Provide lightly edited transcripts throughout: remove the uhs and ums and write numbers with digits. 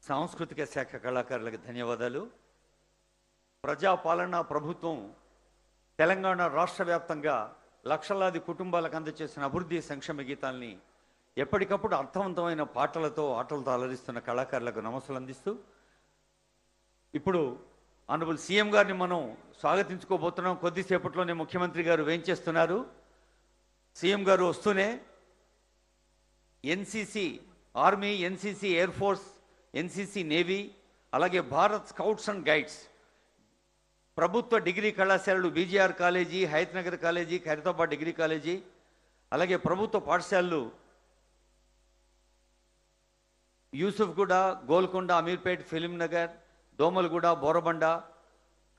సాంస్కృతిక శాఖ కళాకారులకు ధన్యవాదాలు. ప్రజాపాలన ప్రభుత్వం తెలంగాణ రాష్ట్ర వ్యాప్తంగా లక్షలాది కుటుంబాలకు అందజేసిన అభివృద్ధి సంక్షేమ గీతాల్ని ఎప్పటికప్పుడు అర్థవంతమైన పాటలతో ఆటలతో అలరిస్తున్న కళాకారులకు నమస్సులు అందిస్తూ ఇప్పుడు ఆనరబుల్ సీఎం గారిని మనం స్వాగతించుకోబోతున్నాం. కొద్దిసేపట్లోనే ముఖ్యమంత్రి గారు వేంచేస్తున్నారు. సీఎం గారు వస్తూనే NCC army, NCC air force, NCC navy, అలాగే భారత్ స్కౌట్స్ అండ్ గైడ్స్, ప్రభుత్వ డిగ్రీ కళాశాలలు BGR college, Hayathnagar college, Khairatabad degree college, అలాగే ప్రభుత్వ పాఠశాలలు Yousufguda, Golconda, Ameerpet, Filmnagar, Domalguda, Borabanda,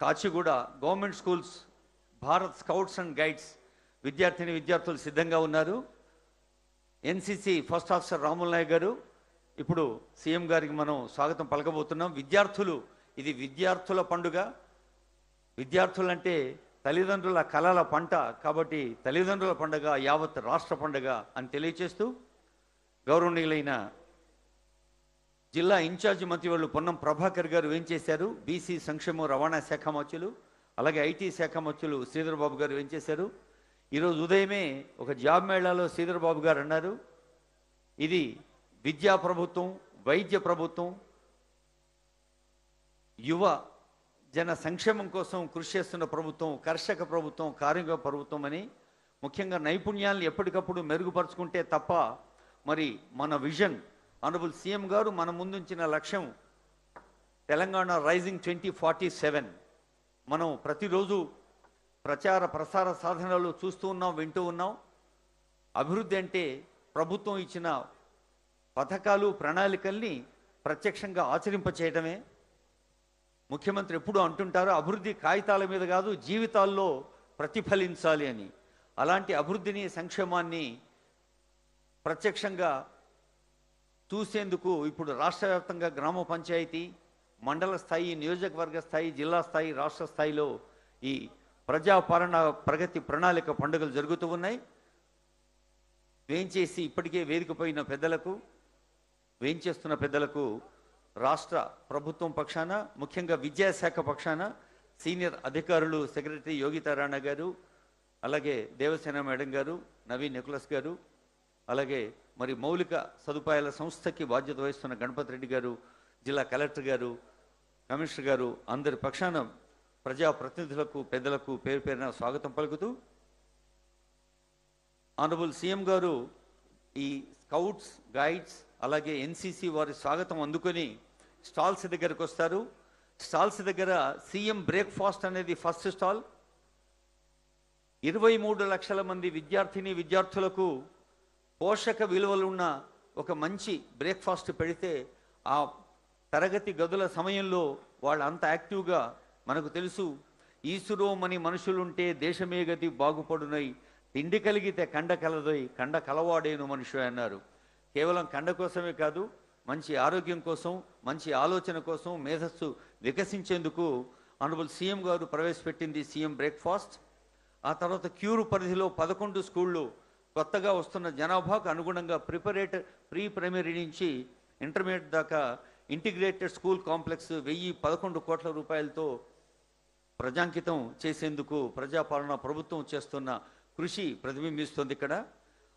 Kachiguda, government schools, Bharat scouts and guides విద్యార్థులు సిద్ధంగా ఉన్నారు. NCC first officer Ramul Naik గారు ఇప్పుడు సీఎం గారికి మనం స్వాగతం పలకబోతున్నాం. ఇది విద్యార్థుల పండుగ. విద్యార్థులంటే తల్లిదండ్రుల కలల పంట కాబట్టి తల్లిదండ్రుల పండుగ, యావత్ రాష్ట్ర పండుగ అని తెలియచేస్తూ గౌరవనీయులైన జిల్లా ఇన్ఛార్జి మంత్రివర్యులు పొన్నం ప్రభాకర్ గారు ఏం చేశారు, బీసీ సంక్షేమ రవాణా శాఖ మంత్రులు, అలాగే ఐటీ శాఖ మంత్రులు శ్రీధర్ బాబు గారు ఏం చేశారు. ఈరోజు ఉదయమే ఒక జాబ్ మేళాలో శ్రీధర్ బాబు గారు అన్నారు, ఇది విద్యా ప్రభుత్వం, వైద్య ప్రభుత్వం, యువ జన సంక్షేమం కోసం కృషి చేస్తున్న ప్రభుత్వం, కర్షక ప్రభుత్వం, కార్మిక ప్రభుత్వం అని. ముఖ్యంగా నైపుణ్యాలను ఎప్పటికప్పుడు మెరుగుపరుచుకుంటే తప్ప మరి మన విజన్ ఆనరబుల్ సీఎం గారు మన ముందుంచిన లక్ష్యం తెలంగాణ రైజింగ్ 2047. మనం ప్రతిరోజు ప్రచార ప్రసార సాధనాలు చూస్తూ ఉన్నాం, వింటూ ఉన్నాం. అభివృద్ధి అంటే ప్రభుత్వం ఇచ్చిన పథకాలు, ప్రణాళికల్ని ప్రత్యక్షంగా ఆచరింపచేయడమే. ముఖ్యమంత్రి ఎప్పుడూ అంటుంటారు, అభివృద్ధి కాగితాల మీద కాదు జీవితాల్లో ప్రతిఫలించాలి అని. అలాంటి అభివృద్ధిని, సంక్షేమాన్ని ప్రత్యక్షంగా చూసేందుకు ఇప్పుడు రాష్ట్ర వ్యాప్తంగా గ్రామ పంచాయతీ, మండల స్థాయి, నియోజకవర్గ స్థాయి, జిల్లా స్థాయి, రాష్ట్ర స్థాయిలో ఈ ప్రజాపాలన ప్రగతి ప్రణాళిక పండుగలు జరుగుతూ ఉన్నాయి. వేంచేసి ఇప్పటికే వేదికపోయిన పెద్దలకు, వేంచేస్తున్న పెద్దలకు రాష్ట్ర ప్రభుత్వం పక్షాన, ముఖ్యంగా విద్యాశాఖ పక్షాన సీనియర్ అధికారులు సెక్రటరీ యోగితారాణా గారు, అలాగే దేవసేన మేడం గారు, నవీన్ నికోలస్ గారు, అలాగే మరి మౌలిక సదుపాయాల సంస్థకి బాధ్యత వహిస్తున్న గణపతి రెడ్డి గారు, జిల్లా కలెక్టర్ గారు, కమిషనర్ గారు, అందరి పక్షాన ప్రజాప్రతినిధులకు, పెద్దలకు పేరు పేరున స్వాగతం పలుకుతూ ఆనరబుల్ సీఎం గారు ఈ స్కౌట్స్, గైడ్స్, అలాగే ఎన్సీసీ వారి స్వాగతం అందుకొని స్టాల్స్ దగ్గరకు వస్తారు. స్టాల్స్ దగ్గర సీఎం బ్రేక్ఫాస్ట్ అనేది ఫస్ట్ స్టాల్. 23 లక్షల మంది విద్యార్థులకు పోషక విలువలున్న ఒక మంచి బ్రేక్ఫాస్ట్ పెడితే ఆ తరగతి గదుల సమయంలో వాళ్ళు అంత యాక్టివ్గా, మనకు తెలుసు ఈసురోమని మనుషులుంటే దేశమే గతి బాగుపడునై, తిండి కలిగితే కండ కలదోయ్, కండ కలవాడేను మనుషు అన్నారు. కేవలం కండ కోసమే కాదు, మంచి ఆరోగ్యం కోసం, మంచి ఆలోచన కోసం, మేధస్సు వికసించేందుకు ఆనరబుల్ సీఎం గారు ప్రవేశపెట్టింది సీఎం బ్రేక్ఫాస్ట్. ఆ తర్వాత క్యూరు పరిధిలో 11 స్కూళ్ళు కొత్తగా వస్తున్న జనాభాకు అనుగుణంగా ప్రీ ప్రైమరీ నుంచి ఇంటర్మీడియట్ దాకా ఇంటిగ్రేటెడ్ స్కూల్ కాంప్లెక్స్ 1011 కోట్ల రూపాయలతో ప్రజాంకితం చేసేందుకు ప్రజాపాలన ప్రభుత్వం చేస్తున్న కృషి ప్రతిబింబిస్తుంది ఇక్కడ.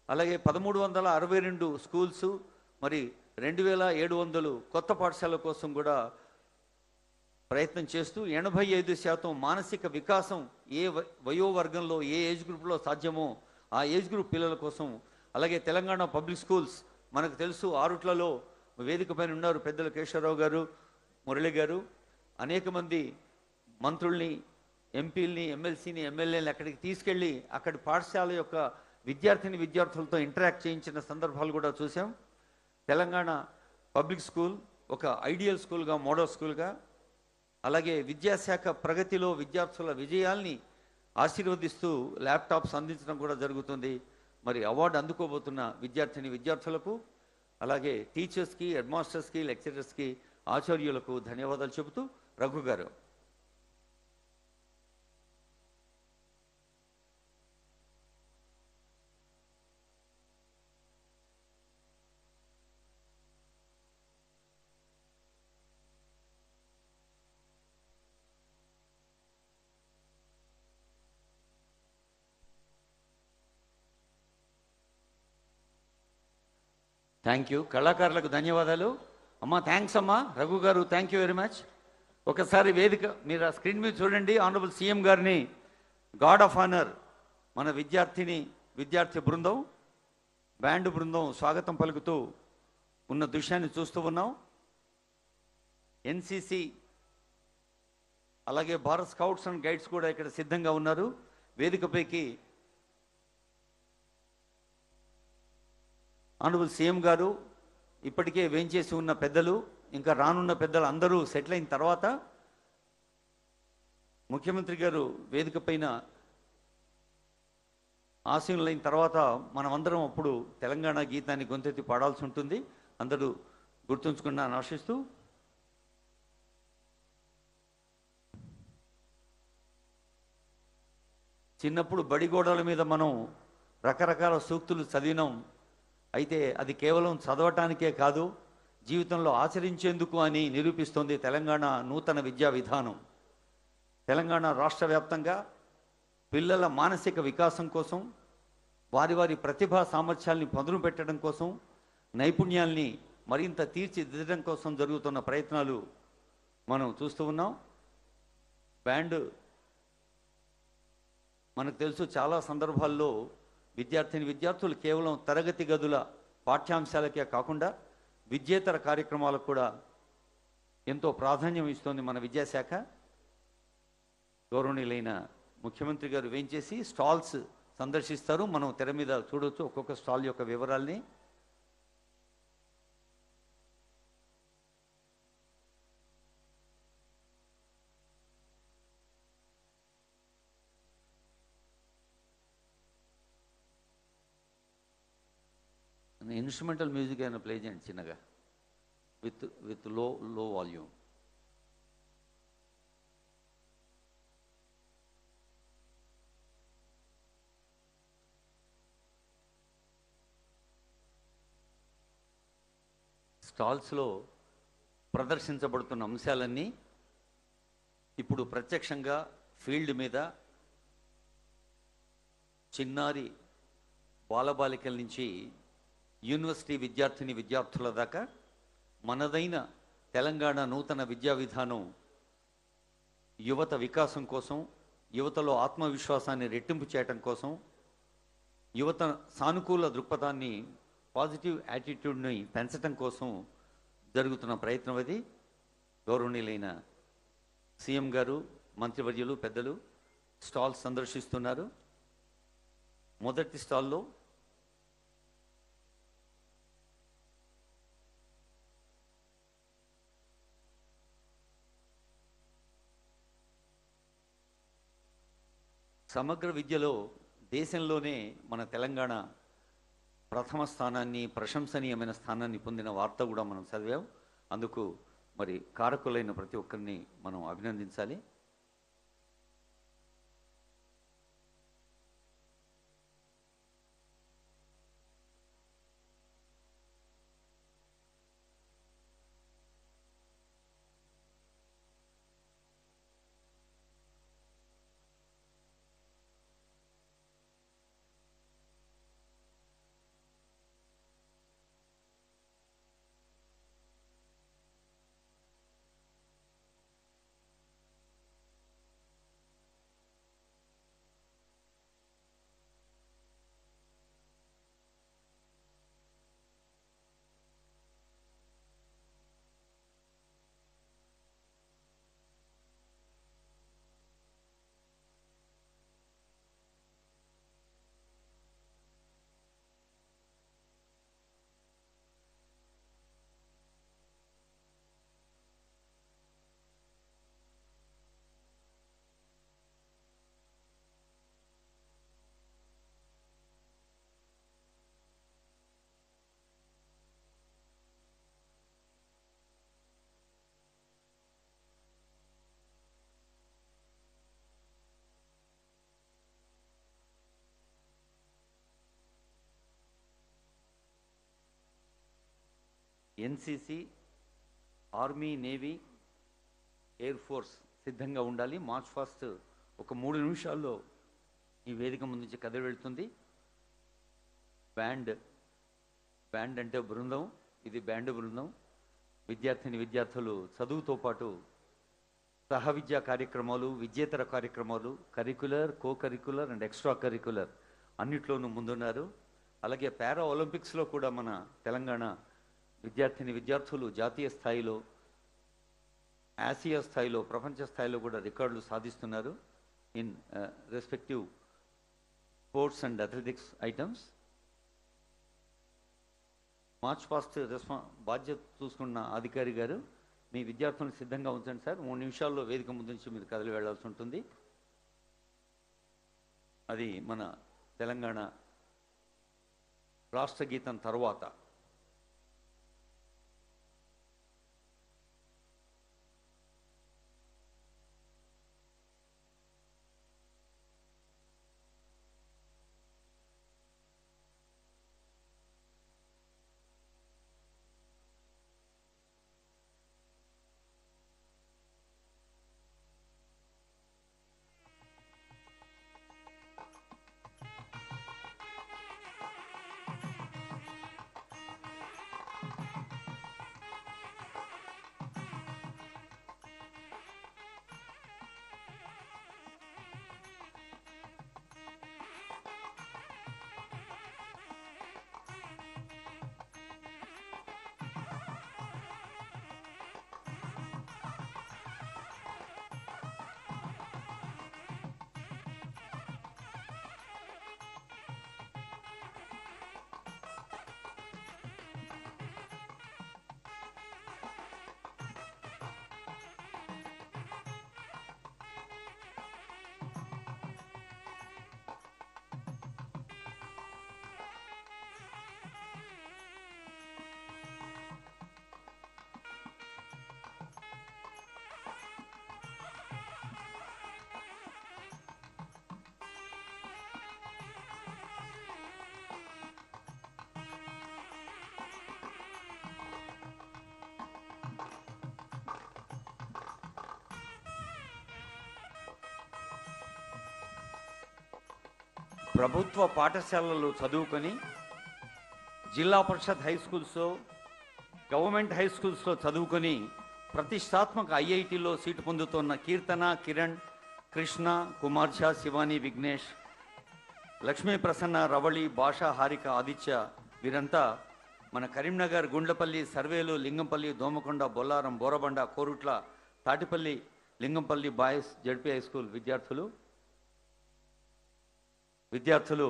అలాగే 1362 స్కూల్స్, మరి 2700 కొత్త పాఠశాలల కోసం కూడా ప్రయత్నం చేస్తూ 85% మానసిక వికాసం ఏ వయోవర్గంలో, ఏ ఏజ్ గ్రూప్లో సాధ్యమో ఆ ఏజ్ గ్రూప్ పిల్లల కోసం. అలాగే తెలంగాణ పబ్లిక్ స్కూల్స్ మనకు తెలుసు, ఆరుట్లలో వేదిక పైన ఉన్నారు పెద్దలు కేశవరావు గారు, మురళి గారు, అనేక మంది మంత్రుల్ని, ఎంపీలని, ఎమ్మెల్సీని, ఎమ్మెల్యేని అక్కడికి తీసుకెళ్ళి అక్కడి పాఠశాల యొక్క విద్యార్థులతో ఇంటరాక్ట్ చేయించిన సందర్భాలు కూడా చూసాం. తెలంగాణ పబ్లిక్ స్కూల్ ఒక ఐడియల్ స్కూల్గా, మోడల్ స్కూల్గా, అలాగే విద్యాశాఖ ప్రగతిలో విద్యార్థుల విజయాల్ని ఆశీర్వదిస్తూ ల్యాప్టాప్స్ అందించడం కూడా జరుగుతుంది. మరి అవార్డు అందుకోబోతున్న విద్యార్థులకు, అలాగే టీచర్స్కి, హెడ్ మాస్టర్స్కి, లెక్చరర్స్కి, ఆచార్యులకు ధన్యవాదాలు చెబుతూ రఘు గారు. Thank you. కళాకారులకు ధన్యవాదాలు. అమ్మా థ్యాంక్స్ అమ్మా. రఘు గారు థ్యాంక్ యూ వెరీ మచ్. ఒకసారి వేదిక మీరు ఆ స్క్రీన్ మీద చూడండి. ఆనరబుల్ సీఎం గారిని గార్డ్ ఆఫ్ ఆనర్ మన విద్యార్థి బృందం, బ్యాండ్ బృందం స్వాగతం పలుకుతూ ఉన్న దృశ్యాన్ని చూస్తూ ఉన్నాం. ఎన్సిసి అలాగే భారత్ స్కౌట్స్ అండ్ గైడ్స్ కూడా ఇక్కడ సిద్ధంగా ఉన్నారు. వేదికపైకి ఆనరబుల్ సీఎం గారు, ఇప్పటికే వేంచేసి ఉన్న పెద్దలు, ఇంకా రానున్న పెద్దలు అందరూ సెటిల్ అయిన తర్వాత ముఖ్యమంత్రి గారు వేదిక పైన ఆశీనులైన తర్వాత మనమందరం అప్పుడు తెలంగాణ గీతాన్ని గొంతెత్తి పాడాల్సి ఉంటుంది. అందరూ గుర్తుంచుకున్నాను ఆశిస్తూ. చిన్నప్పుడు బడి గోడల మీద మనం రకరకాల సూక్తులు చదివినాం. అయితే అది కేవలం చదవటానికే కాదు, జీవితంలో ఆచరించేందుకు అని నిరూపిస్తోంది తెలంగాణ నూతన విద్యా విధానం. తెలంగాణ రాష్ట్ర వ్యాప్తంగా పిల్లల మానసిక వికాసం కోసం, వారి ప్రతిభా సామర్థ్యాల్ని పదును పెట్టడం కోసం, నైపుణ్యాల్ని మరింత తీర్చిదిద్దడం కోసం జరుగుతున్న ప్రయత్నాలు మనం చూస్తూ ఉన్నాం. బ్యాండ్ మనకు తెలుసు, చాలా సందర్భాల్లో విద్యార్థులు కేవలం తరగతి గదుల పాఠ్యాంశాలకే కాకుండా విద్యేతర కార్యక్రమాలకు కూడా ఎంతో ప్రాధాన్యం ఇస్తోంది మన విద్యాశాఖ. గౌరవనీయులైన ముఖ్యమంత్రి గారు వేంచేసి స్టాల్స్ సందర్శిస్తారు. మనం తెర మీద చూడవచ్చు ఒక్కొక్క స్టాల్ యొక్క వివరాల్ని. ఇన్స్ట్రుమెంటల్ మ్యూజిక్ అయినా ప్లే చేయండి చిన్నగా, విత్ లో వాల్యూమ్. స్టాల్స్లో ప్రదర్శించబడుతున్న అంశాలన్నీ ఇప్పుడు ప్రత్యక్షంగా ఫీల్డ్ మీద చిన్నారి బాలబాలికల నుంచి యూనివర్సిటీ విద్యార్థుల దాకా మనదైన తెలంగాణ నూతన విద్యా విధానం యువత వికాసం కోసం, యువతలో ఆత్మవిశ్వాసాన్ని రెట్టింపు చేయటం కోసం, యువత సానుకూల దృక్పథాన్ని, పాజిటివ్ యాటిట్యూడ్ని పెంచడం కోసం జరుగుతున్న ప్రయత్నం అది. గౌరవనీయులైన సీఎం గారు, మంత్రివర్యులు, పెద్దలు స్టాల్స్ సందర్శిస్తున్నారు. మొదటి స్టాల్లో సమగ్ర విద్యలో దేశంలోనే మన తెలంగాణ ప్రథమ స్థానాన్ని, ప్రశంసనీయమైన స్థానాన్ని పొందిన వార్త కూడా మనం చదివాం. అందుకు మరి కారకులైన ప్రతి ఒక్కరిని మనం అభినందించాలి. NCC, army, navy, air force సిద్ధంగా ఉండాలి. మార్చ్ ఫస్ట్ ఒక 3 నిమిషాల్లో ఈ వేదిక ముందు నుంచి కదిలి వెళ్తుంది. బ్యాండ్ బ్యాండ్ అంటే బృందం, ఇది బ్యాండ్ బృందం. విద్యార్థిని విద్యార్థులు చదువుతో పాటు సహ విద్యా కార్యక్రమాలు, విద్యేతర కార్యక్రమాలు, curricular, co curricular and extra curricular అన్నిట్లోనూ ముందున్నారు. అలాగే పారా ఒలింపిక్స్లో కూడా మన తెలంగాణ విద్యార్థిని విద్యార్థులు జాతీయ స్థాయిలో, ఆసియా స్థాయిలో, ప్రపంచ స్థాయిలో కూడా రికార్డులు సాధిస్తున్నారు in respective sports and athletics items. March past బాధ్యత చూసుకున్న అధికారి గారు, మీ విద్యార్థులను సిద్ధంగా ఉంచండి సార్. 3 నిమిషాల్లో వేదిక ముందు నుంచి మీరు కదిలి వెళ్లాల్సి ఉంటుంది. అది మన తెలంగాణ రాష్ట్ర గీతం తర్వాత. ప్రభుత్వ పాఠశాలల్లో చదువుకొని జిల్లా పరిషత్ హై స్కూల్స్లో, గవర్నమెంట్ హై స్కూల్స్లో చదువుకొని ప్రతిష్టాత్మక ఐఐటిలో సీటు పొందుతున్న కీర్తన, కిరణ్, కృష్ణ, కుమార్ ఝా, శివాని, విఘ్నేష్, లక్ష్మీ ప్రసన్న, రవళి, భాష, హారిక, ఆదిత్య వీరంతా మన Karimnagar, Gundlapalli, Sarvelu, Lingampalli, Domakonda, Bollaram, Borabanda, Korutla, Tatipalli, Lingampalli boys ZP high school విద్యార్థులు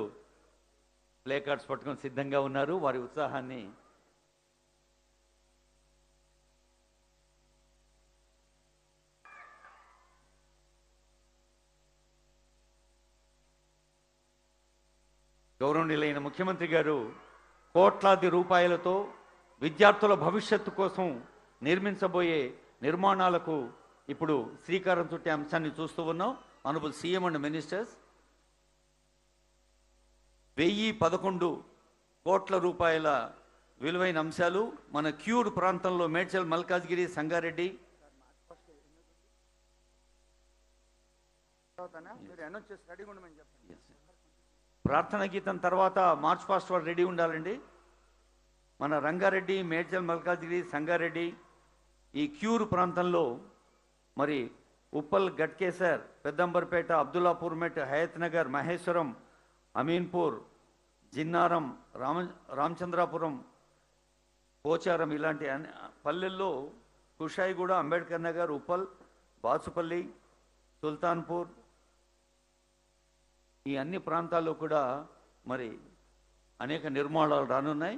ప్లే కార్డ్స్ పట్టుకొని సిద్ధంగా ఉన్నారు. వారి ఉత్సాహాన్ని గౌరవనీయులైన ముఖ్యమంత్రి గారు కోట్లాది రూపాయలతో విద్యార్థుల భవిష్యత్తు కోసం నిర్మించబోయే నిర్మాణాలకు ఇప్పుడు శ్రీకారం చుట్టే అంశాన్ని చూస్తూ ఉన్నాం. ఆనరబుల్ సీఎం అండ్ మినిస్టర్స్, 1011 కోట్ల రూపాయల విలువైన అంశాలు మన క్యూర్ ప్రాంతంలో మేడ్చల్, మల్కాజ్గిరి, సంగారెడ్డి ప్రార్థన గీతం తర్వాత మార్చ్ పాస్ట్ వాళ్ళు రెడీ ఉండాలండి. మన రంగారెడ్డి, మేడ్చల్, మల్కాజ్గిరి, సంగారెడ్డి ఈ క్యూర్ ప్రాంతంలో మరి ఉప్పల్, గట్కేసర్, పెద్దంబర్పేట, అబ్దుల్లాపూర్ మెట్, హయత్ నగర్, మహేశ్వరం, అమీన్పూర్, జిన్నారం, రామచంద్రాపురం, పోచారం ఇలాంటి పల్లెల్లో కుషాయిగూడ, అంబేద్కర్ నగర్, ఉప్పల్, బాచుపల్లి, సుల్తాన్పూర్ ఈ అన్ని ప్రాంతాల్లో కూడా మరి అనేక నిర్మాణాలు రానున్నాయి.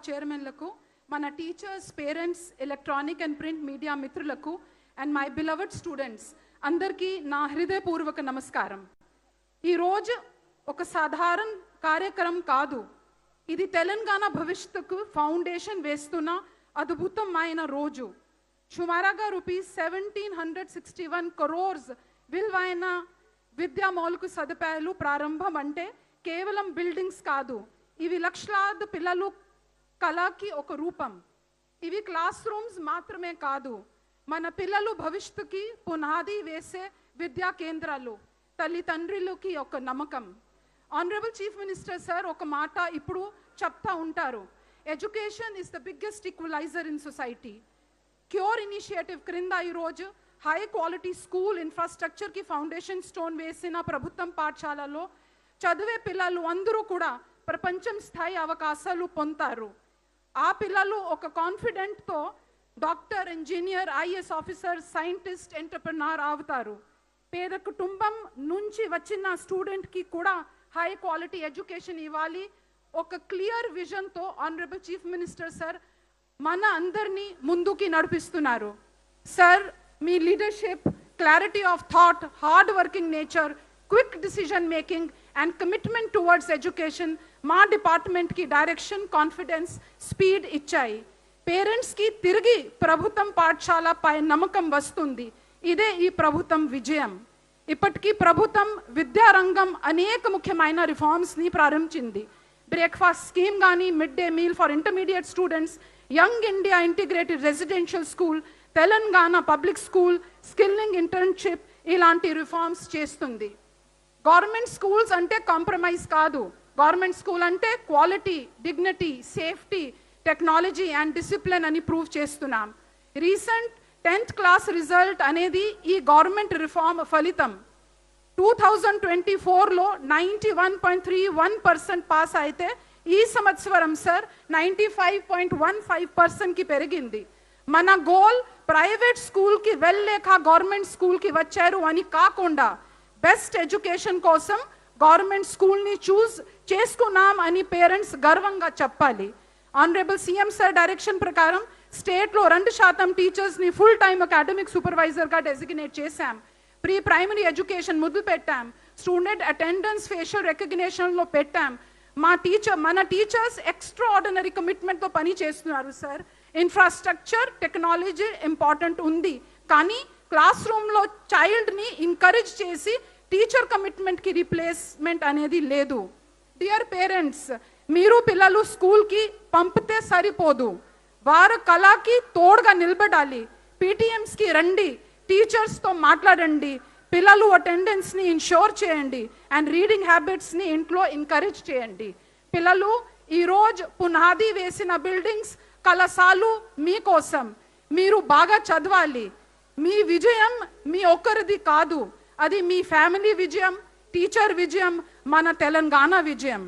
చైర్మన్లకు, మన teachers, parents, electronic and print media మిత్రులకు అండ్ మై బిలవర్డ్ స్టూడెంట్స్ అందరికీ నా హృదయపూర్వక నమస్కారం. ఈరోజు ఒక సాధారణ కార్యక్రమం కాదు, ఇది తెలంగాణ భవిష్యత్తుకు ఫౌండేషన్ వేస్తున్న అద్భుతమైన రోజు. సుమారుగా ₹1761 crores విలువైన విద్యా మౌలిక సదుపాయాలు ప్రారంభం అంటే కేవలం బిల్డింగ్స్ కాదు, ఇవి లక్షలాది పిల్లలు కళకి ఒక రూపం. ఇవి క్లాస్ రూమ్స్ మాత్రమే కాదు, మన పిల్లలు భవిష్యత్తుకి పునాది వేసే విద్యా కేంద్రాలు, తల్లిదండ్రులకి ఒక నమ్మకం. ఆనరబుల్ చీఫ్ మినిస్టర్ సార్ ఒక మాట ఇప్పుడు చెప్తా ఉంటారు, education is the biggest equaliser in society. Cure initiative క్రింద ఈరోజు హై క్వాలిటీ స్కూల్ ఇన్ఫ్రాస్ట్రక్చర్కి ఫౌండేషన్ స్టోన్ వేసిన ప్రభుత్వం పాఠశాలలో చదివే పిల్లలు అందరూ కూడా ప్రపంచం స్థాయి అవకాశాలు పొందుతారు. ఆ పిల్లలు ఒక కాన్ఫిడెంట్తో doctor, engineer, IAS officer, scientist, entrepreneur అవుతారు. పేద కుటుంబం నుంచి వచ్చిన స్టూడెంట్కి కూడా హై క్వాలిటీ ఎడ్యుకేషన్ ఇవ్వాలి. ఒక క్లియర్ విజన్తో ఆనరబుల్ చీఫ్ మినిస్టర్ సార్ మన అందరినీ ముందుకి నడిపిస్తున్నారు. సార్ మీ leadership, clarity of thought, hard working nature, quick decision making and commitment towards education మా డిపార్ట్మెంట్కి డైరెక్షన్, కాన్ఫిడెన్స్, స్పీడ్ ఇచ్చాయి. పేరెంట్స్కి తిరిగి ప్రభుత్వం పాఠశాలపై నమ్మకం వస్తుంది. ఇదే ఈ ప్రభుత్వం విజయం. ఇప్పటికీ ప్రభుత్వం విద్యారంగం అనేక ముఖ్యమైన రిఫార్మ్స్ని ప్రారంభించింది. బ్రేక్ఫాస్ట్ స్కీమ్ కానీ, mid day meal for intermediate students, young India integrated residential school, Telangana public school, skilling internship ఇలాంటి రిఫార్మ్స్ చేస్తుంది. గవర్నమెంట్ స్కూల్స్ అంటే కాంప్రమైజ్ కాదు, గవర్నమెంట్ స్కూల్ అంటే quality, dignity, safety, technology and discipline అని ప్రూవ్ చేస్తున్నాం. రీసెంట్ 10th క్లాస్ రిజల్ట్ అనేది ఈ government reform ఫలితం. 2024లో 91.31% పాస్ అయితే ఈ సంవత్సరం సార్ 95.15%కి పెరిగింది. మన గోల్ ప్రైవేట్ స్కూల్కి వెళ్ళలేక గవర్నమెంట్ స్కూల్కి వచ్చారు అని కాకుండా బెస్ట్ ఎడ్యుకేషన్ కోసం గవర్నమెంట్ స్కూల్ని చూస్ చేసుకున్నాం అని పేరెంట్స్ గర్వంగా చెప్పాలి. ఆనరబుల్ సీఎం సార్ డైరెక్షన్ ప్రకారం స్టేట్లో 2% టీచర్స్ని ఫుల్ టైమ్ అకాడమిక్ సూపర్వైజర్గా డెసిగ్నేట్ చేశాం. ప్రీ ప్రైమరీ ఎడ్యుకేషన్ మొదలు పెట్టాం. స్టూడెంట్ అటెండెన్స్ ఫేషియల్ రికగ్నిషన్లో పెట్టాం. మన టీచర్స్ ఎక్స్ట్రా ఆర్డినరీ కమిట్మెంట్తో పని చేస్తున్నారు సార్. ఇన్ఫ్రాస్ట్రక్చర్, టెక్నాలజీ ఇంపార్టెంట్ ఉంది, కానీ క్లాస్ రూమ్లో చైల్డ్ని ఎంకరేజ్ చేసి టీచర్ కమిట్మెంట్కి రీప్లేస్మెంట్ అనేది లేదు. డియర్ పేరెంట్స్, మీరు పిల్లలు స్కూల్కి పంపితే సరిపోదు, వారు కళకి తోడుగా నిలబడాలి. పీటీఎంస్కి రండి, టీచర్స్తో మాట్లాడండి, పిల్లలు అటెండెన్స్ని ఇన్షోర్ చేయండి అండ్ రీడింగ్ హ్యాబిట్స్ని ఇంట్లో ఎంకరేజ్ చేయండి. పిల్లలు ఈరోజు పునాది వేసిన బిల్డింగ్స్, కళాశాలలు మీకోసం. మీరు బాగా చదవాలి. మీ విజయం మీ ఒక్కరిది కాదు, అది మీ ఫ్యామిలీ విజయం, టీచర్ విజయం, మన తెలంగాణ విజయం.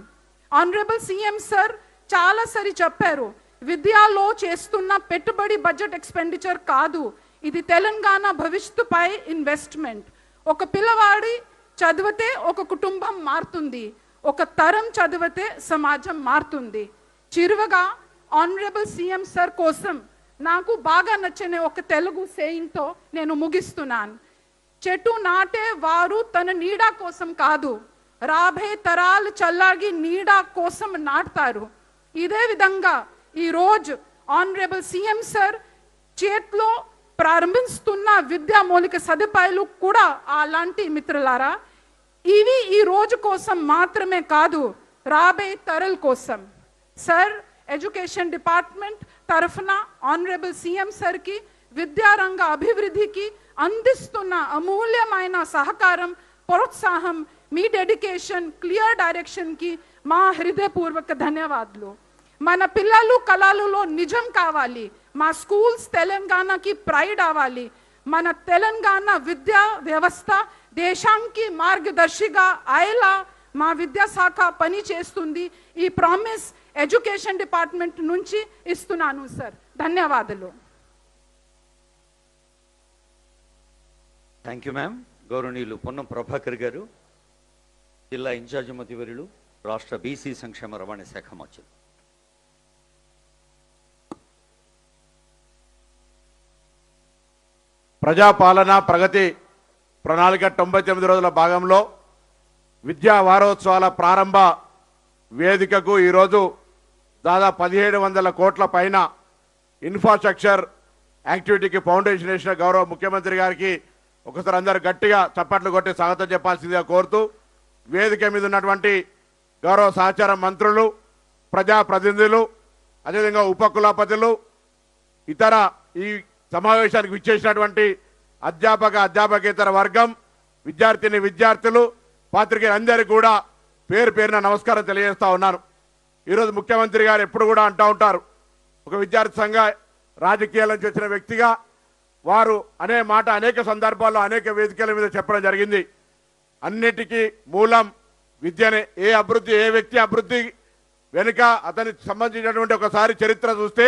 ఆనరబుల్ సీఎం సార్ చాలాసారి చెప్పారు, విద్యలో చేస్తున్న పెట్టుబడి బడ్జెట్ ఎక్స్పెండిచర్ కాదు, ఇది తెలంగాణ భవిష్యత్తుపై ఇన్వెస్ట్మెంట్. ఒక పిల్లవాడి చదివితే ఒక కుటుంబం మారుతుంది, ఒక తరం చదివితే సమాజం మారుతుంది. చిరువగా ఆనరబుల్ సీఎం సార్ కోసం నాకు బాగా నచ్చిన ఒక తెలుగు సేయింగ్తో నేను ముగిస్తున్నాను. చెట్టు నాటే వారు తన నీడ కోసం కాదు, రాబోయే తరాలు చల్లాగి నీడ కోసం నాటుతారు. ఇదే విధంగా ఈరోజు ఆనరబుల్ సీఎం సార్ చేతిలో ప్రారంభిస్తున్న విద్యా మౌలిక సదుపాయాలు కూడా అలాంటి మిత్రులారా, ఇవి ఈ రోజు కోసం మాత్రమే కాదు, రాబోయే తరాల కోసం. సార్ ఎడ్యుకేషన్ డిపార్ట్మెంట్ తరఫున ఆనరబుల్ సీఎం సార్కి విద్యారంగ అభివృద్ధికి అందిస్తున్న అమూల్యమైన సహకారం, ప్రోత్సాహం, మీ డెడికేషన్, క్లియర్ డైరెక్షన్కి మా హృదయపూర్వక ధన్యవాదాలు. మన పిల్లలు కళలలో నిజం కావాలి, మా స్కూల్స్ తెలంగాణకి ప్రైడ్ అవ్వాలి. మన తెలంగాణ విద్యా వ్యవస్థ దేశానికి మార్గదర్శిగా అయ్యేలా మా విద్యాశాఖ పని చేస్తుంది. ఈ ప్రామిస్ ఎడ్యుకేషన్ డిపార్ట్మెంట్ నుంచి ఇస్తున్నాను సార్. ధన్యవాదాలు. Thank you ma'am. గౌరవనీయులు పొన్నం ప్రభాకర్ గారు, జిల్లా ఇన్ఛార్జ్ మంత్రివర్యులు, రాష్ట్ర బీసీ సంక్షేమ రవాణా శాఖ మంత్రులు. ప్రజాపాలన ప్రగతి ప్రణాళిక 99 రోజుల భాగంలో విద్యా వారోత్సవాల ప్రారంభ వేదికకు ఈరోజు దాదాపు 1700 కోట్ల పైన ఇన్ఫ్రాస్ట్రక్చర్ యాక్టివిటీకి ఫౌండేషన్ వేసిన గౌరవ ముఖ్యమంత్రి గారికి ఒకసారి అందరూ గట్టిగా చప్పట్లు కొట్టి స్వాగతం చెప్పాల్సిందిగా కోరుతూ, వేదిక మీద ఉన్నటువంటి గౌరవ సహచార మంత్రులు, ప్రజాప్రతినిధులు, అదేవిధంగా ఉపకులపతులు, ఇతర ఈ సమావేశానికి విచ్చేసినటువంటి అధ్యాపకేతర వర్గం, విద్యార్థులు, పాత్రికేయులందరికీ కూడా పేరు పేరున నమస్కారం తెలియజేస్తా ఉన్నాను. ఈరోజు ముఖ్యమంత్రి గారు ఎప్పుడు కూడా అంటూ ఉంటారు, ఒక విద్యార్థి సంఘ రాజకీయాల నుంచి వచ్చిన వ్యక్తిగా వారు అనే మాట అనేక సందర్భాల్లో అనేక వేదికల మీద చెప్పడం జరిగింది. అన్నిటికీ మూలం విద్యనే. ఏ వ్యక్తి అభివృద్ధి వెనుక అతనికి సంబంధించినటువంటి ఒకసారి చరిత్ర చూస్తే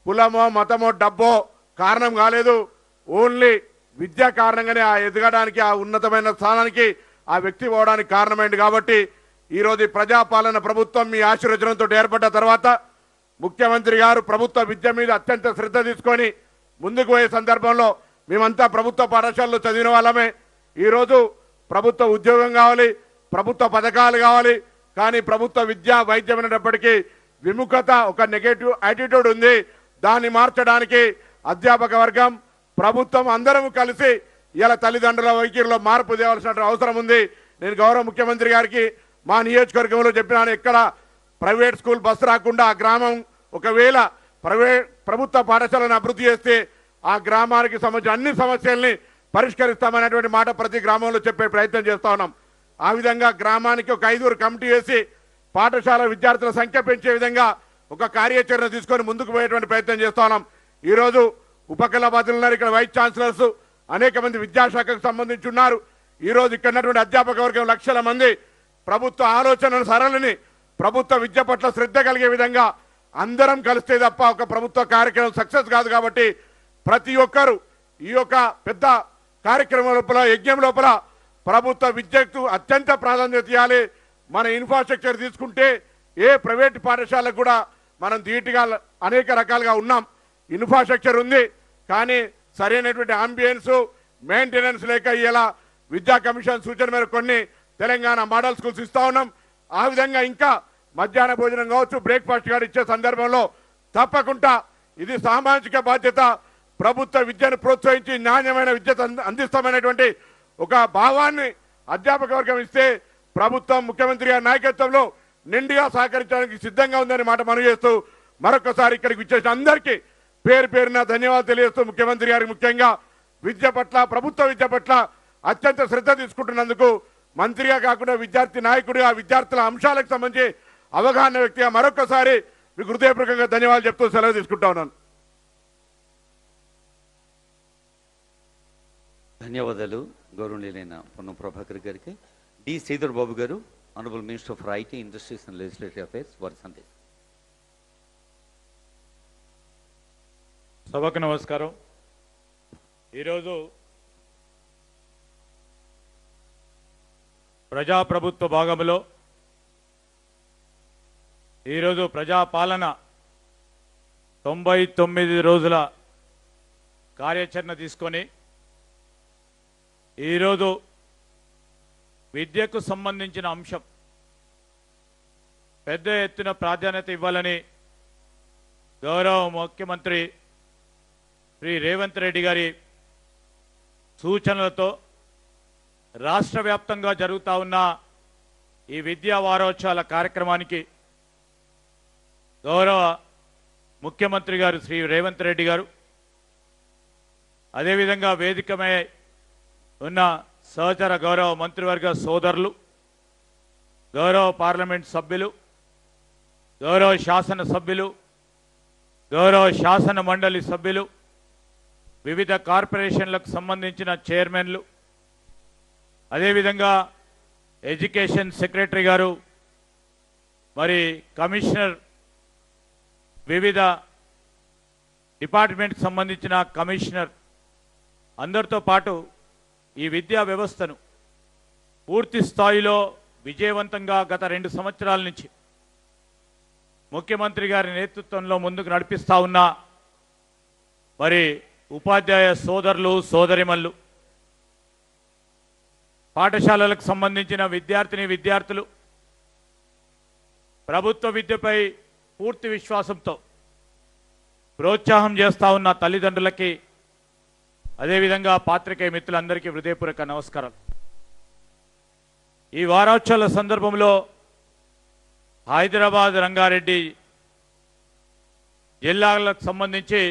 కులమో మతమో డబ్బో కారణం కాలేదు. ఓన్లీ విద్య కారణంగానే ఆ ఎదగడానికి, ఆ ఉన్నతమైన స్థానానికి ఆ వ్యక్తి పోవడానికి కారణమైంది. కాబట్టి ఈరోజు ప్రజాపాలన ప్రభుత్వం మీ ఆశీర్వచనంతో ఏర్పడ్డ తర్వాత ముఖ్యమంత్రి గారు ప్రభుత్వ విద్య మీద అత్యంత శ్రద్ధ తీసుకొని ముందుకు పోయే సందర్భంలో మేమంతా ప్రభుత్వ పాఠశాలలో చదివిన వాళ్ళమే. ఈరోజు ప్రభుత్వ ఉద్యోగం కావాలి, ప్రభుత్వ పథకాలు కావాలి, కానీ ప్రభుత్వ విద్యా వైద్యం అనేటప్పటికీ విముఖత, ఒక నెగటివ్ యాటిట్యూడ్ ఉంది. దాన్ని మార్చడానికి అధ్యాపక వర్గం, ప్రభుత్వం అందరం కలిసి ఇలా తల్లిదండ్రుల వైఖరిలో మార్పు తేవాల్సిన అవసరం ఉంది. నేను గౌరవ ముఖ్యమంత్రి గారికి మా నియోజకవర్గంలో చెప్పినాను, ఎక్కడ ప్రైవేట్ స్కూల్ బస్సు రాకుండా ఆ గ్రామం ఒకవేళ ప్రభుత్వ పాఠశాలను అభివృద్ధి చేస్తే ఆ గ్రామానికి సంబంధించిన అన్ని సమస్యల్ని పరిష్కరిస్తామనేటువంటి మాట ప్రతి గ్రామంలో చెప్పే ప్రయత్నం చేస్తా ఉన్నాం. ఆ విధంగా గ్రామానికి ఒక 5 కమిటీ వేసి పాఠశాల విద్యార్థుల సంఖ్య పెంచే విధంగా ఒక కార్యాచరణ తీసుకొని ముందుకు పోయేటువంటి ప్రయత్నం చేస్తా ఉన్నాం. ఈరోజు ఉపకులపతులు ఉన్నారు, ఇక్కడ వైస్ ఛాన్సలర్స్, అనేక మంది విద్యాశాఖకు సంబంధించి ఉన్నారు. ఈరోజు ఇక్కడ ఉన్నటువంటి అధ్యాపక వర్గం లక్షల మంది ప్రభుత్వ ఆలోచనల సరళిని, ప్రభుత్వ విద్య పట్ల శ్రద్ధ కలిగే విధంగా అందరం కలిస్తే తప్ప ఒక ప్రభుత్వ కార్యక్రమం సక్సెస్ కాదు. కాబట్టి ప్రతి ఒక్కరు ఈ యొక్క పెద్ద కార్యక్రమం లోపల, యజ్ఞం లోపల ప్రభుత్వ విద్యకు అత్యంత ప్రాధాన్యత ఇవ్వాలి. మన ఇన్ఫ్రాస్ట్రక్చర్ తీసుకుంటే ఏ ప్రైవేట్ పాఠశాలకు కూడా మనం ధీటుగా అనేక రకాలుగా ఉన్నాం. ఇన్ఫ్రాస్ట్రక్చర్ ఉంది, కానీ సరైనటువంటి అంబియన్స్ మెయింటెనెన్స్ లేక ఇలా విద్యా కమిషన్ సూచన మేరకు కొన్ని తెలంగాణ మోడల్ స్కూల్స్ ఇస్తా ఉన్నాం. ఆ విధంగా ఇంకా మధ్యాహ్న భోజనం కావచ్చు, బ్రేక్ఫాస్ట్ కూడా ఇచ్చే సందర్భంలో తప్పకుండా ఇది సామాజిక బాధ్యత. ప్రభుత్వ విద్యను ప్రోత్సహించి నాణ్యమైన విద్య అందిస్తామనేటువంటి ఒక భావాన్ని అధ్యాపక వర్గం ఇస్తే ప్రభుత్వం ముఖ్యమంత్రి గారి నాయకత్వంలో నిండుగా సహకరించడానికి సిద్ధంగా ఉందని మాట మనవి చేస్తూ మరొకసారి ఇక్కడికి విచ్చేసిన అందరికీ పేరు పేరున ధన్యవాదాలు తెలియజేస్తూ ముఖ్యమంత్రి గారికి ముఖ్యంగా విద్య పట్ల, ప్రభుత్వ విద్య పట్ల అత్యంత శ్రద్ధ తీసుకుంటున్నందుకు మంత్రిగా కాకుండా విద్యార్థి నాయకుడిగా విద్యార్థుల అంశాలకు సంబంధించి అవగాహన వ్యక్తిగా మరొకసారి మీకు హృదయపూర్వకంగా ధన్యవాదాలు చెప్తూ సెలవు తీసుకుంటా ఉన్నాను. ధన్యవాదాలు గౌరవనీయులైన పొన్నం ప్రభాకర్ గారికి. డి శ్రీధర్ బాబు గారు, honourable minister of IT, industries and legislative affairs, వారి సందేశం. సభకు నమస్కారం. ఈరోజు ప్రజాప్రభుత్వ భాగంలో ఈరోజు ప్రజాపాలన 99 రోజుల కార్యాచరణ తీసుకొని ఈరోజు విద్యకు సంబంధించిన అంశం పెద్ద ఎత్తున ప్రాధాన్యత ఇవ్వాలని గౌరవ ముఖ్యమంత్రి శ్రీ రేవంత్ రెడ్డి గారి సూచనలతో రాష్ట్ర వ్యాప్తంగా జరుగుతూ ఉన్న ఈ విద్యా వారోత్సవాల కార్యక్రమానికి గౌరవ ముఖ్యమంత్రి గారు శ్రీ రేవంత్ రెడ్డి గారు, అదేవిధంగా వేదికమై ఉన్న సహచర గౌరవ మంత్రివర్గ సోదరులు, గౌరవ పార్లమెంట్ సభ్యులు, గౌరవ శాసన సభ్యులు, గౌరవ శాసన మండలి సభ్యులు, వివిధ కార్పొరేషన్లకు సంబంధించిన చైర్మన్లు, అదేవిధంగా ఎడ్యుకేషన్ సెక్రటరీ గారు, మరి కమిషనర్, వివిధ డిపార్ట్మెంట్కి సంబంధించిన కమిషనర్ అందరితో పాటు ఈ విద్యా వ్యవస్థను పూర్తి స్థాయిలో విజయవంతంగా గత 2 సంవత్సరాల నుంచి ముఖ్యమంత్రి గారి నేతృత్వంలో ముందుకు నడిపిస్తా ఉన్న మరి ఉపాధ్యాయ సోదరులు సోదరిమల్లు, పాఠశాలలకు సంబంధించిన విద్యార్థులు ప్రభుత్వ విద్యపై పూర్తి విశ్వాసంతో ప్రోత్సాహం చేస్తా ఉన్న తల్లిదండ్రులకి, అదేవిధంగా పాత్రికేయ మిత్రులందరికీ హృదయపూర్వక నమస్కారాలు. ఈ వారోత్సవాల సందర్భంలో హైదరాబాద్ రంగారెడ్డి జిల్లాలకు సంబంధించి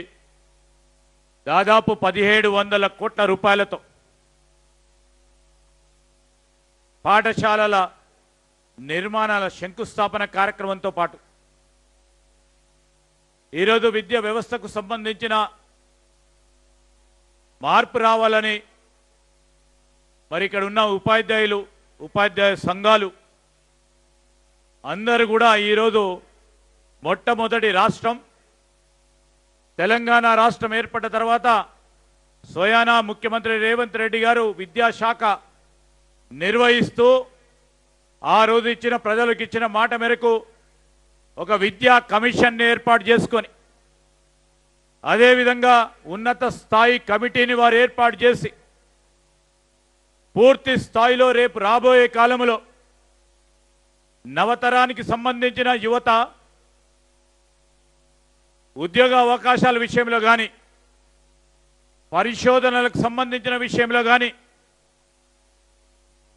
దాదాపు 1700 కోట్ల రూపాయలతో పాఠశాలల నిర్మాణాల శంకుస్థాపన కార్యక్రమంతో పాటు ఈరోజు విద్యా వ్యవస్థకు సంబంధించిన మార్పు రావాలని మరి ఇక్కడ ఉన్న ఉపాధ్యాయులు, ఉపాధ్యాయ సంఘాలు అందరూ కూడా ఈరోజు మొట్టమొదటి రాష్ట్రం తెలంగాణ రాష్ట్రం ఏర్పడ్డ తర్వాత స్వయానా ముఖ్యమంత్రి రేవంత్ రెడ్డి గారు విద్యాశాఖ నిర్వహిస్తూ ఆ రోజు ఇచ్చిన ప్రజలకు ఇచ్చిన మాట మేరకు ఒక విద్యా కమిషన్ని ఏర్పాటు చేసుకొని, అదేవిధంగా ఉన్నత స్థాయి కమిటీని వారు ఏర్పాటు చేసి పూర్తి స్థాయిలో రేపు రాబోయే కాలంలో నవతరానికి సంబంధించిన యువత ఉద్యోగ అవకాశాల విషయంలో కానీ, పరిశోధనలకు సంబంధించిన విషయంలో కానీ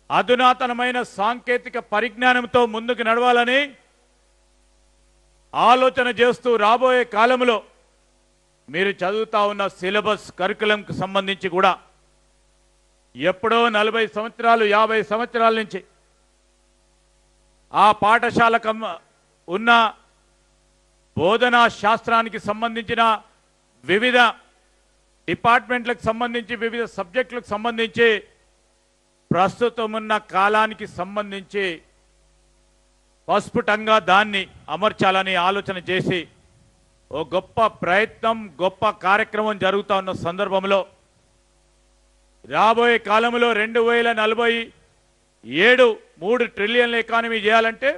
అధునాతనమైన సాంకేతిక పరిజ్ఞానంతో ముందుకు నడవాలని ఆలోచన చేస్తూ రాబోయే కాలంలో మీరు చదువుతా ఉన్న సిలబస్ కరికులంకు సంబంధించి కూడా ఎప్పుడో 40 సంవత్సరాలు 50 సంవత్సరాల నుంచి ఆ పాఠశాలకు ఉన్న బోధనా శాస్త్రానికి సంబంధించిన వివిధ డిపార్ట్మెంట్లకు సంబంధించి వివిధ సబ్జెక్టులకు సంబంధించి ప్రస్తుతం ఉన్న కాలానికి సంబంధించి ప్రస్ఫుటంగా దాన్ని అమర్చాలని ఆలోచన చేసి ఓ గొప్ప ప్రయత్నం, గొప్ప కార్యక్రమం జరుగుతూ ఉన్న సందర్భంలో రాబోయే కాలంలో 2047 3 ట్రిలియన్ల ఎకానమీ చేయాలంటే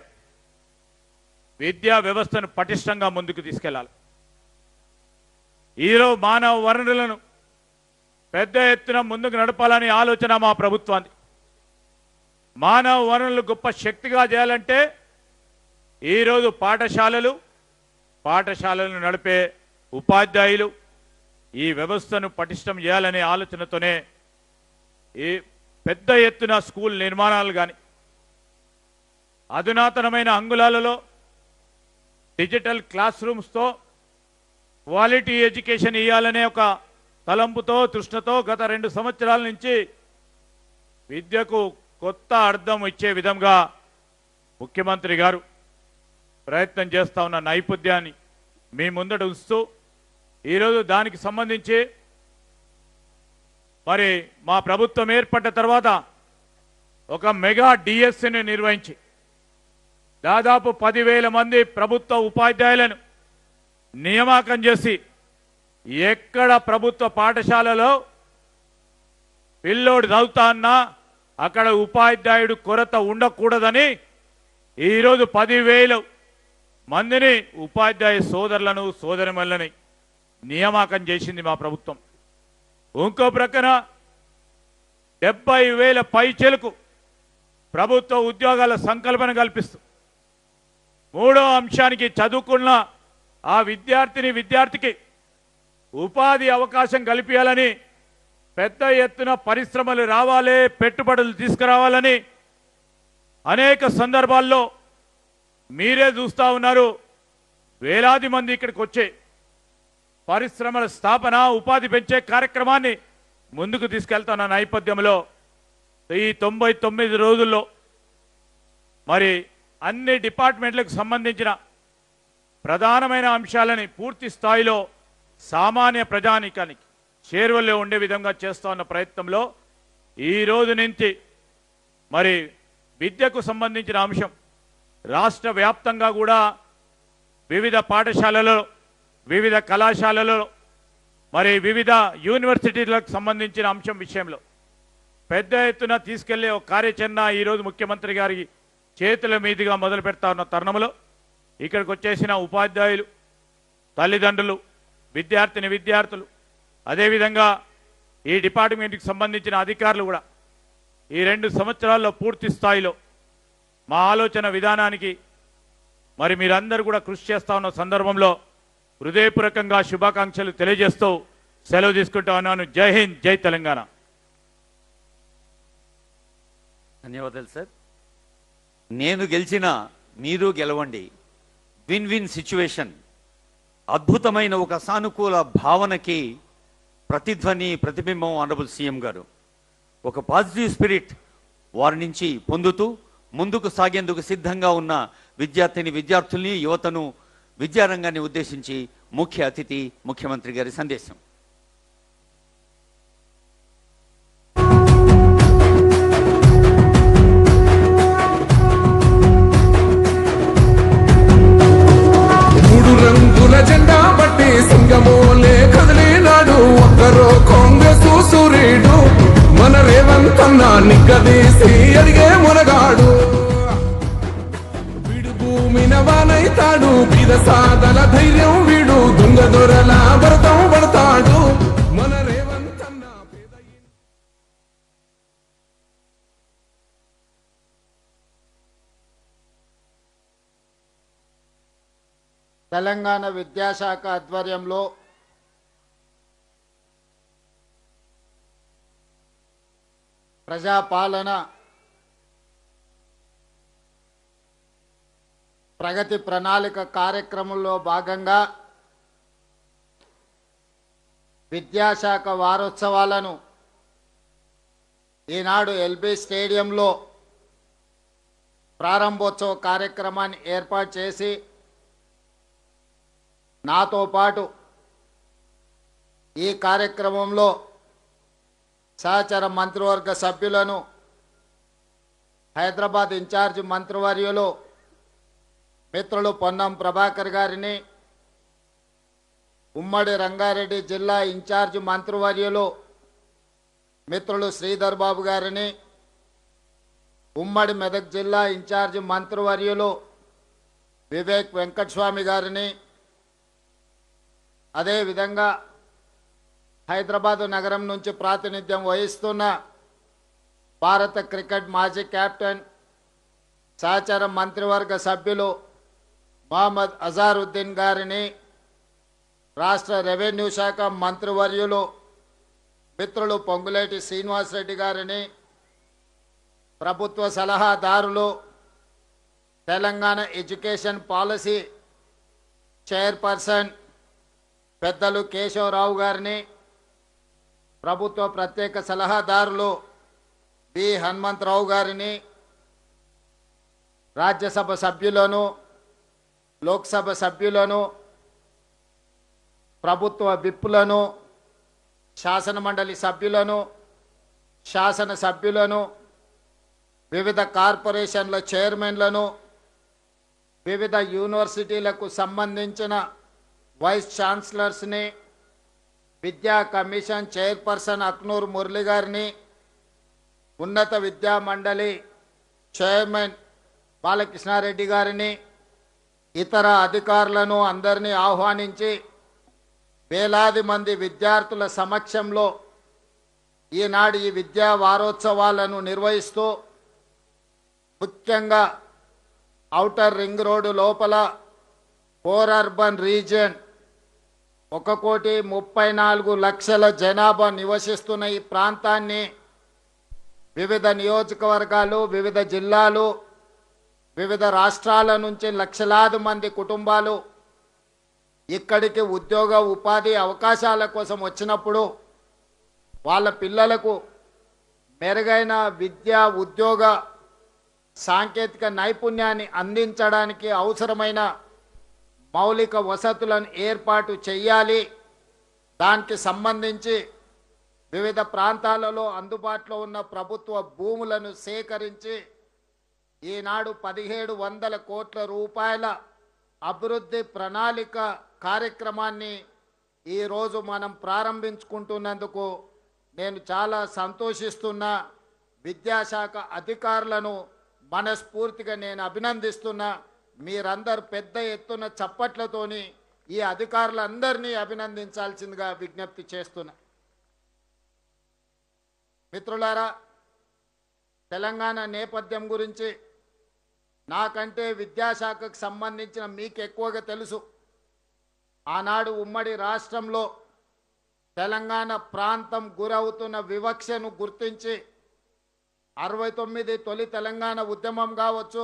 విద్యా వ్యవస్థను పటిష్టంగా ముందుకు తీసుకెళ్లాలి. ఈరోజు మానవ వనరులను పెద్ద ఎత్తున ముందుకు నడపాలని ఆలోచన మా ప్రభుత్వాన్ని. మానవ వనరులు గొప్ప శక్తిగా చేయాలంటే ఈరోజు పాఠశాలలను నడిపే ఉపాధ్యాయులు ఈ వ్యవస్థను పటిష్టం చేయాలనే ఆలోచనతోనే ఈ పెద్ద ఎత్తున స్కూల్ నిర్మాణాలు కానీ, అధునాతనమైన అంగుళాలలో డిజిటల్ క్లాస్ రూమ్స్తో క్వాలిటీ ఎడ్యుకేషన్ ఇవ్వాలనే ఒక తలంపుతో, తృష్ణతో గత 2 సంవత్సరాల నుంచి విద్యకు కొత్త అర్థం ఇచ్చే విధంగా ముఖ్యమంత్రి గారు ప్రయత్నం చేస్తా ఉన్న నైపుణ్యాన్ని మీ ముందట ఉంచుతూ ఈరోజు దానికి సంబంధించి మరి మా ప్రభుత్వం ఏర్పడ్డ తర్వాత ఒక మెగా డిఎస్సిని నిర్వహించి దాదాపు 10,000 మంది ప్రభుత్వ ఉపాధ్యాయులను నియామకం చేసి ఎక్కడ ప్రభుత్వ పాఠశాలలో పిల్లోడు చదువుతా అన్నా అక్కడ ఉపాధ్యాయుడు కొరత ఉండకూడదని ఈరోజు 10,000 మందిని ఉపాధ్యాయ సోదరులను సోదరిమల్లని నియామకం చేసింది మా ప్రభుత్వం. ఇంకో ప్రక్కన 70,000 పైచెలకు ప్రభుత్వ ఉద్యోగాల సంకల్పన కల్పిస్తూ మూడో అంశానికి చదువుకున్న ఆ విద్యార్థికి ఉపాధి అవకాశం కల్పించాలని, పెద్ద ఎత్తున పరిశ్రమలు రావాలి, పెట్టుబడులు తీసుకురావాలని అనేక సందర్భాల్లో మీరే చూస్తూ ఉన్నారు. వేలాది మంది ఇక్కడికి వచ్చే పరిశ్రమల స్థాపన, ఉపాధి పెంచే కార్యక్రమాన్ని ముందుకు తీసుకెళ్తున్న నేపథ్యంలో ఈ 99 రోజుల్లో మరి అన్ని డిపార్ట్మెంట్లకు సంబంధించిన ప్రధానమైన అంశాలని పూర్తి స్థాయిలో సామాన్య ప్రజానీకానికి చేరువలో ఉండే విధంగా చేస్తూ ఉన్న ప్రయత్నంలో ఈ రోజు నుంచి మరి విద్యకు సంబంధించిన అంశం రాష్ట్ర వ్యాప్తంగా కూడా వివిధ పాఠశాలలో, వివిధ కళాశాలలో, మరి వివిధ యూనివర్సిటీలకు సంబంధించిన అంశం విషయంలో పెద్ద ఎత్తున తీసుకెళ్లే ఒక కార్యాచరణ ఈరోజు ముఖ్యమంత్రి గారి చేతుల మీదుగా మొదలు పెడతా ఉన్న తరుణంలో ఇక్కడికి వచ్చేసిన ఉపాధ్యాయులు, తల్లిదండ్రులు, విద్యార్థులు, అదేవిధంగా ఈ డిపార్ట్మెంట్కి సంబంధించిన అధికారులు కూడా ఈ 2 సంవత్సరాల్లో పూర్తి స్థాయిలో మా ఆలోచన విధానానికి మరి మీరందరూ కూడా కృషి చేస్తా ఉన్న సందర్భంలో హృదయపూర్వకంగా శుభాకాంక్షలు తెలియజేస్తూ సెలవు తీసుకుంటా ఉన్నాను. జై హింద్, జై తెలంగాణ. ధన్యవాదాలు సార్. నేను గెలిచిన మీరు గెలవండి, విన్ విన్ సిచ్యువేషన్. అద్భుతమైన ఒక సానుకూల భావనకి ప్రతిధ్వని, ప్రతిబింబం ఆనరబుల్ సీఎం గారు. ఒక పాజిటివ్ స్పిరిట్ వారి నుంచి పొందుతూ ముందుకు సాగేందుకు సిద్ధంగా ఉన్న విద్యార్థుల్ని, యువతను, విద్యారంగాన్ని ఉద్దేశించి ముఖ్య అతిథి ముఖ్యమంత్రి గారి సందేశం. జెండా బట్టి సింగమోలే కదిలినాడు ఒక్కరో కాంగ్రెస్ సూర్యుడు మన రేవంత్ అన్న నిగ్గదీసి అడిగే మునగాడు. వీడు భూమిన వానైతాడు, బీద సాదల ధైర్యం వీడు, దొంగ దొరల భరతం పడతాడు మన రేవంత్ అన్న. తెలంగాణ విద్యాశాఖ ఆధ్వర్యంలో ప్రజాపాలన ప్రగతి ప్రణాళిక కార్యక్రమంలో భాగంగా విద్యాశాఖ వారోత్సవాలను ఈనాడు ఎల్బీ స్టేడియంలో ప్రారంభోత్సవ కార్యక్రమాన్ని ఏర్పాటు చేసి నాతో పాటు ఈ కార్యక్రమంలో సహచర మంత్రివర్గ సభ్యులను, హైదరాబాద్ ఇన్ఛార్జ్ మంత్రివర్యులు మిత్రులు పొన్నం ప్రభాకర్ గారిని, ఉమ్మడి రంగారెడ్డి జిల్లా ఇన్ఛార్జ్ మంత్రివర్యులు మిత్రులు శ్రీధర్ బాబు గారిని, ఉమ్మడి మెదక్ జిల్లా ఇన్ఛార్జ్ మంత్రివర్యులు వివేక్ వెంకటస్వామి గారిని, అదేవిధంగా హైదరాబాదు నగరం నుంచి ప్రాతినిధ్యం వహిస్తున్న భారత క్రికెట్ మాజీ కెప్టెన్, సహచర మంత్రివర్గ సభ్యులు మహమ్మద్ అజారుద్దీన్ గారిని, రాష్ట్ర రెవెన్యూ శాఖ మంత్రివర్యులు మిత్రులు పొంగులేటి శ్రీనివాసరెడ్డి గారిని, ప్రభుత్వ సలహాదారులు తెలంగాణ ఎడ్యుకేషన్ పాలసీ చైర్పర్సన్ పెద్దలు కేశవరావు గారిని, ప్రభుత్వ ప్రత్యేక సలహాదారులు బి హనుమంతరావు గారిని, రాజ్యసభ సభ్యులను, లోక్సభ సభ్యులను, ప్రభుత్వ విప్పులను, శాసనమండలి సభ్యులను, శాసన సభ్యులను, వివిధ కార్పొరేషన్ల చైర్మన్లను, వివిధ యూనివర్సిటీలకు సంబంధించిన వైస్ ఛాన్సలర్స్ని, విద్యా కమిషన్ చైర్పర్సన్ అక్నూర్ మురళి గారిని, ఉన్నత విద్యా మండలి చైర్మన్ బాలకృష్ణారెడ్డి గారిని, ఇతర అధికారులను అందరినీ ఆహ్వానించి వేలాది మంది విద్యార్థుల సమక్షంలో ఈనాడు ఈ విద్యా వారోత్సవాలను నిర్వహిస్తూ ముఖ్యంగా ఔటర్ రింగ్ రోడ్డు లోపల 4 అర్బన్ రీజియన్ 1,34,00,000 జనాభా నివసిస్తున్న ఈ ప్రాంతాన్ని వివిధ నియోజకవర్గాలు, వివిధ జిల్లాలు, వివిధ రాష్ట్రాల నుంచి లక్షలాది మంది కుటుంబాలు ఇక్కడికి ఉద్యోగ ఉపాధి అవకాశాల కోసం వచ్చినప్పుడు వాళ్ళ పిల్లలకు మెరుగైన విద్యా, ఉద్యోగ, సాంకేతిక నైపుణ్యాన్ని అందించడానికి అవసరమైన మౌలిక వసతులను ఏర్పాటు చేయాలి. దానికి సంబంధించి వివిధ ప్రాంతాలలో అందుబాటులో ఉన్న ప్రభుత్వ భూములను సేకరించి ఈనాడు 1,700 కోట్ల రూపాయల అభివృద్ధి ప్రణాళిక కార్యక్రమాన్ని ఈరోజు మనం ప్రారంభించుకుంటున్నందుకు నేను చాలా సంతోషిస్తున్నా. విద్యాశాఖ అధికారులను మనస్ఫూర్తిగా నేను అభినందిస్తున్నా. మీరందరూ పెద్ద ఎత్తున చప్పట్లతోని ఈ అధికారులందరినీ అభినందించాల్సిందిగా విజ్ఞప్తి చేస్తున్నా. మిత్రులారా, తెలంగాణ నేపథ్యం గురించి నాకంటే విద్యాశాఖకు సంబంధించిన మీకు ఎక్కువగా తెలుసు. ఆనాడు ఉమ్మడి రాష్ట్రంలో తెలంగాణ ప్రాంతం గురవుతున్న వివక్షను గుర్తించి 69 తొలి తెలంగాణ ఉద్యమం కావచ్చు,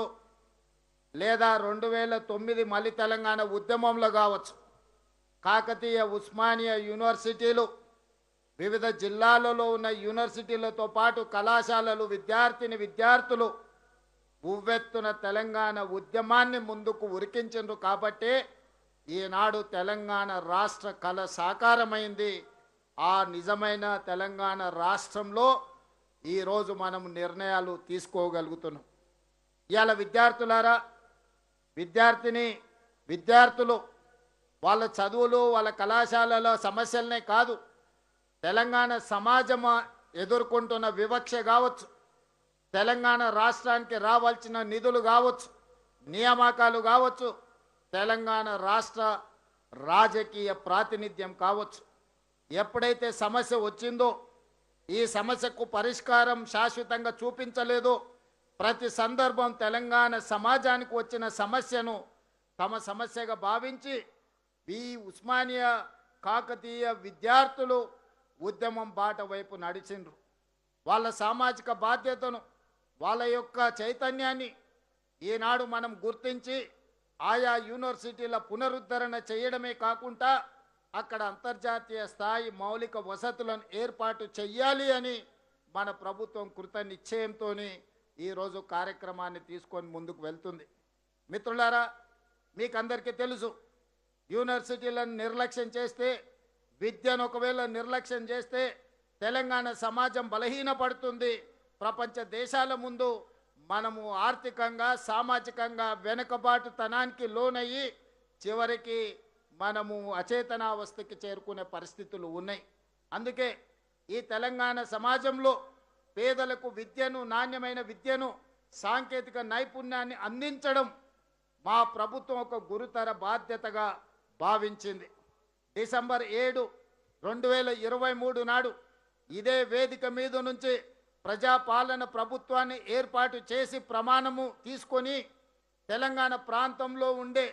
లేదా 2009 మలి తెలంగాణ ఉద్యమంలో కావచ్చు, కాకతీయ ఉస్మానియా యూనివర్సిటీలు, వివిధ జిల్లాలలో ఉన్న యూనివర్సిటీలతో పాటు కళాశాలలు, విద్యార్థులు ఉవ్వెత్తున తెలంగాణ ఉద్యమాన్ని ముందుకు ఉరికించిండ్రు. కాబట్టే ఈనాడు తెలంగాణ రాష్ట్ర కళ సాకారమైంది. ఆ నిజమైన తెలంగాణ రాష్ట్రంలో ఈరోజు మనం నిర్ణయాలు తీసుకోగలుగుతున్నాం. ఇవాళ విద్యార్థులారా, విద్యార్థులు వాళ్ళ చదువులు, వాళ్ళ కళాశాలల సమస్యలనే కాదు, తెలంగాణ సమాజం ఎదుర్కొంటున్న వివక్ష కావచ్చు, తెలంగాణ రాష్ట్రానికి రావాల్సిన నిధులు కావచ్చు, నియామకాలు కావచ్చు, తెలంగాణ రాష్ట్ర రాజకీయ ప్రాతినిధ్యం కావచ్చు, ఎప్పుడైతే సమస్య వచ్చిందో, ఈ సమస్యకు పరిష్కారం శాశ్వతంగా చూపించలేదో, ప్రతి సందర్భం తెలంగాణ సమాజానికి వచ్చిన సమస్యను తమ సమస్యగా భావించి ఈ ఉస్మానియా కాకతీయ విద్యార్థులు ఉద్యమం బాట వైపు నడిచిండ్రు. వాళ్ళ సామాజిక బాధ్యతను, వాళ్ళ యొక్క చైతన్యాన్ని ఈనాడు మనం గుర్తించి ఆయా యూనివర్సిటీల పునరుద్ధరణ చేయడమే కాకుండా అక్కడ అంతర్జాతీయ స్థాయి మౌలిక వసతులను ఏర్పాటు చెయ్యాలి అని మన ప్రభుత్వం కృత నిశ్చయంతో ఈరోజు కార్యక్రమాన్ని తీసుకొని ముందుకు వెళ్తుంది. మిత్రులారా, మీకు అందరికీ తెలుసు, యూనివర్సిటీలను నిర్లక్ష్యం చేస్తే, విద్యను ఒకవేళ నిర్లక్ష్యం చేస్తే తెలంగాణ సమాజం బలహీనపడుతుంది. ప్రపంచ దేశాల ముందు మనము ఆర్థికంగా, సామాజికంగా వెనుకబాటుతనానికి లోనయ్యి చివరికి మనము అచేతనావస్థకి చేరుకునే పరిస్థితులు ఉన్నాయి. అందుకే ఈ తెలంగాణ సమాజంలో పేదలకు విద్యను, నాణ్యమైన విద్యను, సాంకేతిక నైపుణ్యాన్ని అందించడం మా ప్రభుత్వం ఒక గురుతర బాధ్యతగా భావించింది. డిసెంబర్ 7, 2023 నాడు ఇదే వేదిక మీద నుంచి ప్రజాపాలన ప్రభుత్వాన్ని ఏర్పాటు చేసి ప్రమాణము తీసుకొని తెలంగాణ ప్రాంతంలో ఉండే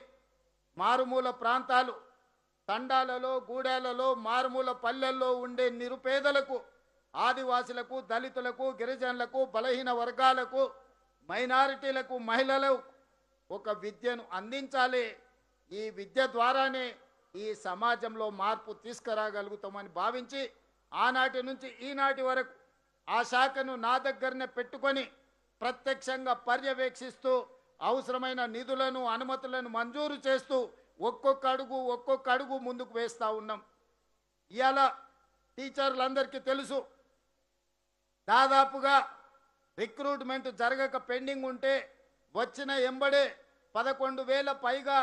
మారుమూల ప్రాంతాలు, తండాలలో, గూడాలలో, మారుమూల పల్లెల్లో ఉండే నిరుపేదలకు, ఆదివాసులకు, దళితులకు, గిరిజనులకు, బలహీన వర్గాలకు, మైనారిటీలకు, మహిళలకు ఒక విద్యను అందించాలి. ఈ విద్య ద్వారానే ఈ సమాజంలో మార్పు తీసుకురాగలుగుతామని భావించి ఆనాటి నుంచి ఈనాటి వరకు ఆ శాఖను నా దగ్గరనే పెట్టుకొని ప్రత్యక్షంగా పర్యవేక్షిస్తూ అవసరమైన నిధులను, అనుమతులను మంజూరు చేస్తూ ఒక్కొక్క అడుగు ముందుకు వేస్తూ ఉన్నాం. ఇవాళ టీచర్లందరికీ తెలుసు, దాదాపుగా రిక్రూట్మెంట్ జరగక పెండింగ్ ఉంటే వచ్చిన ఎంబడే 11,000 పైగా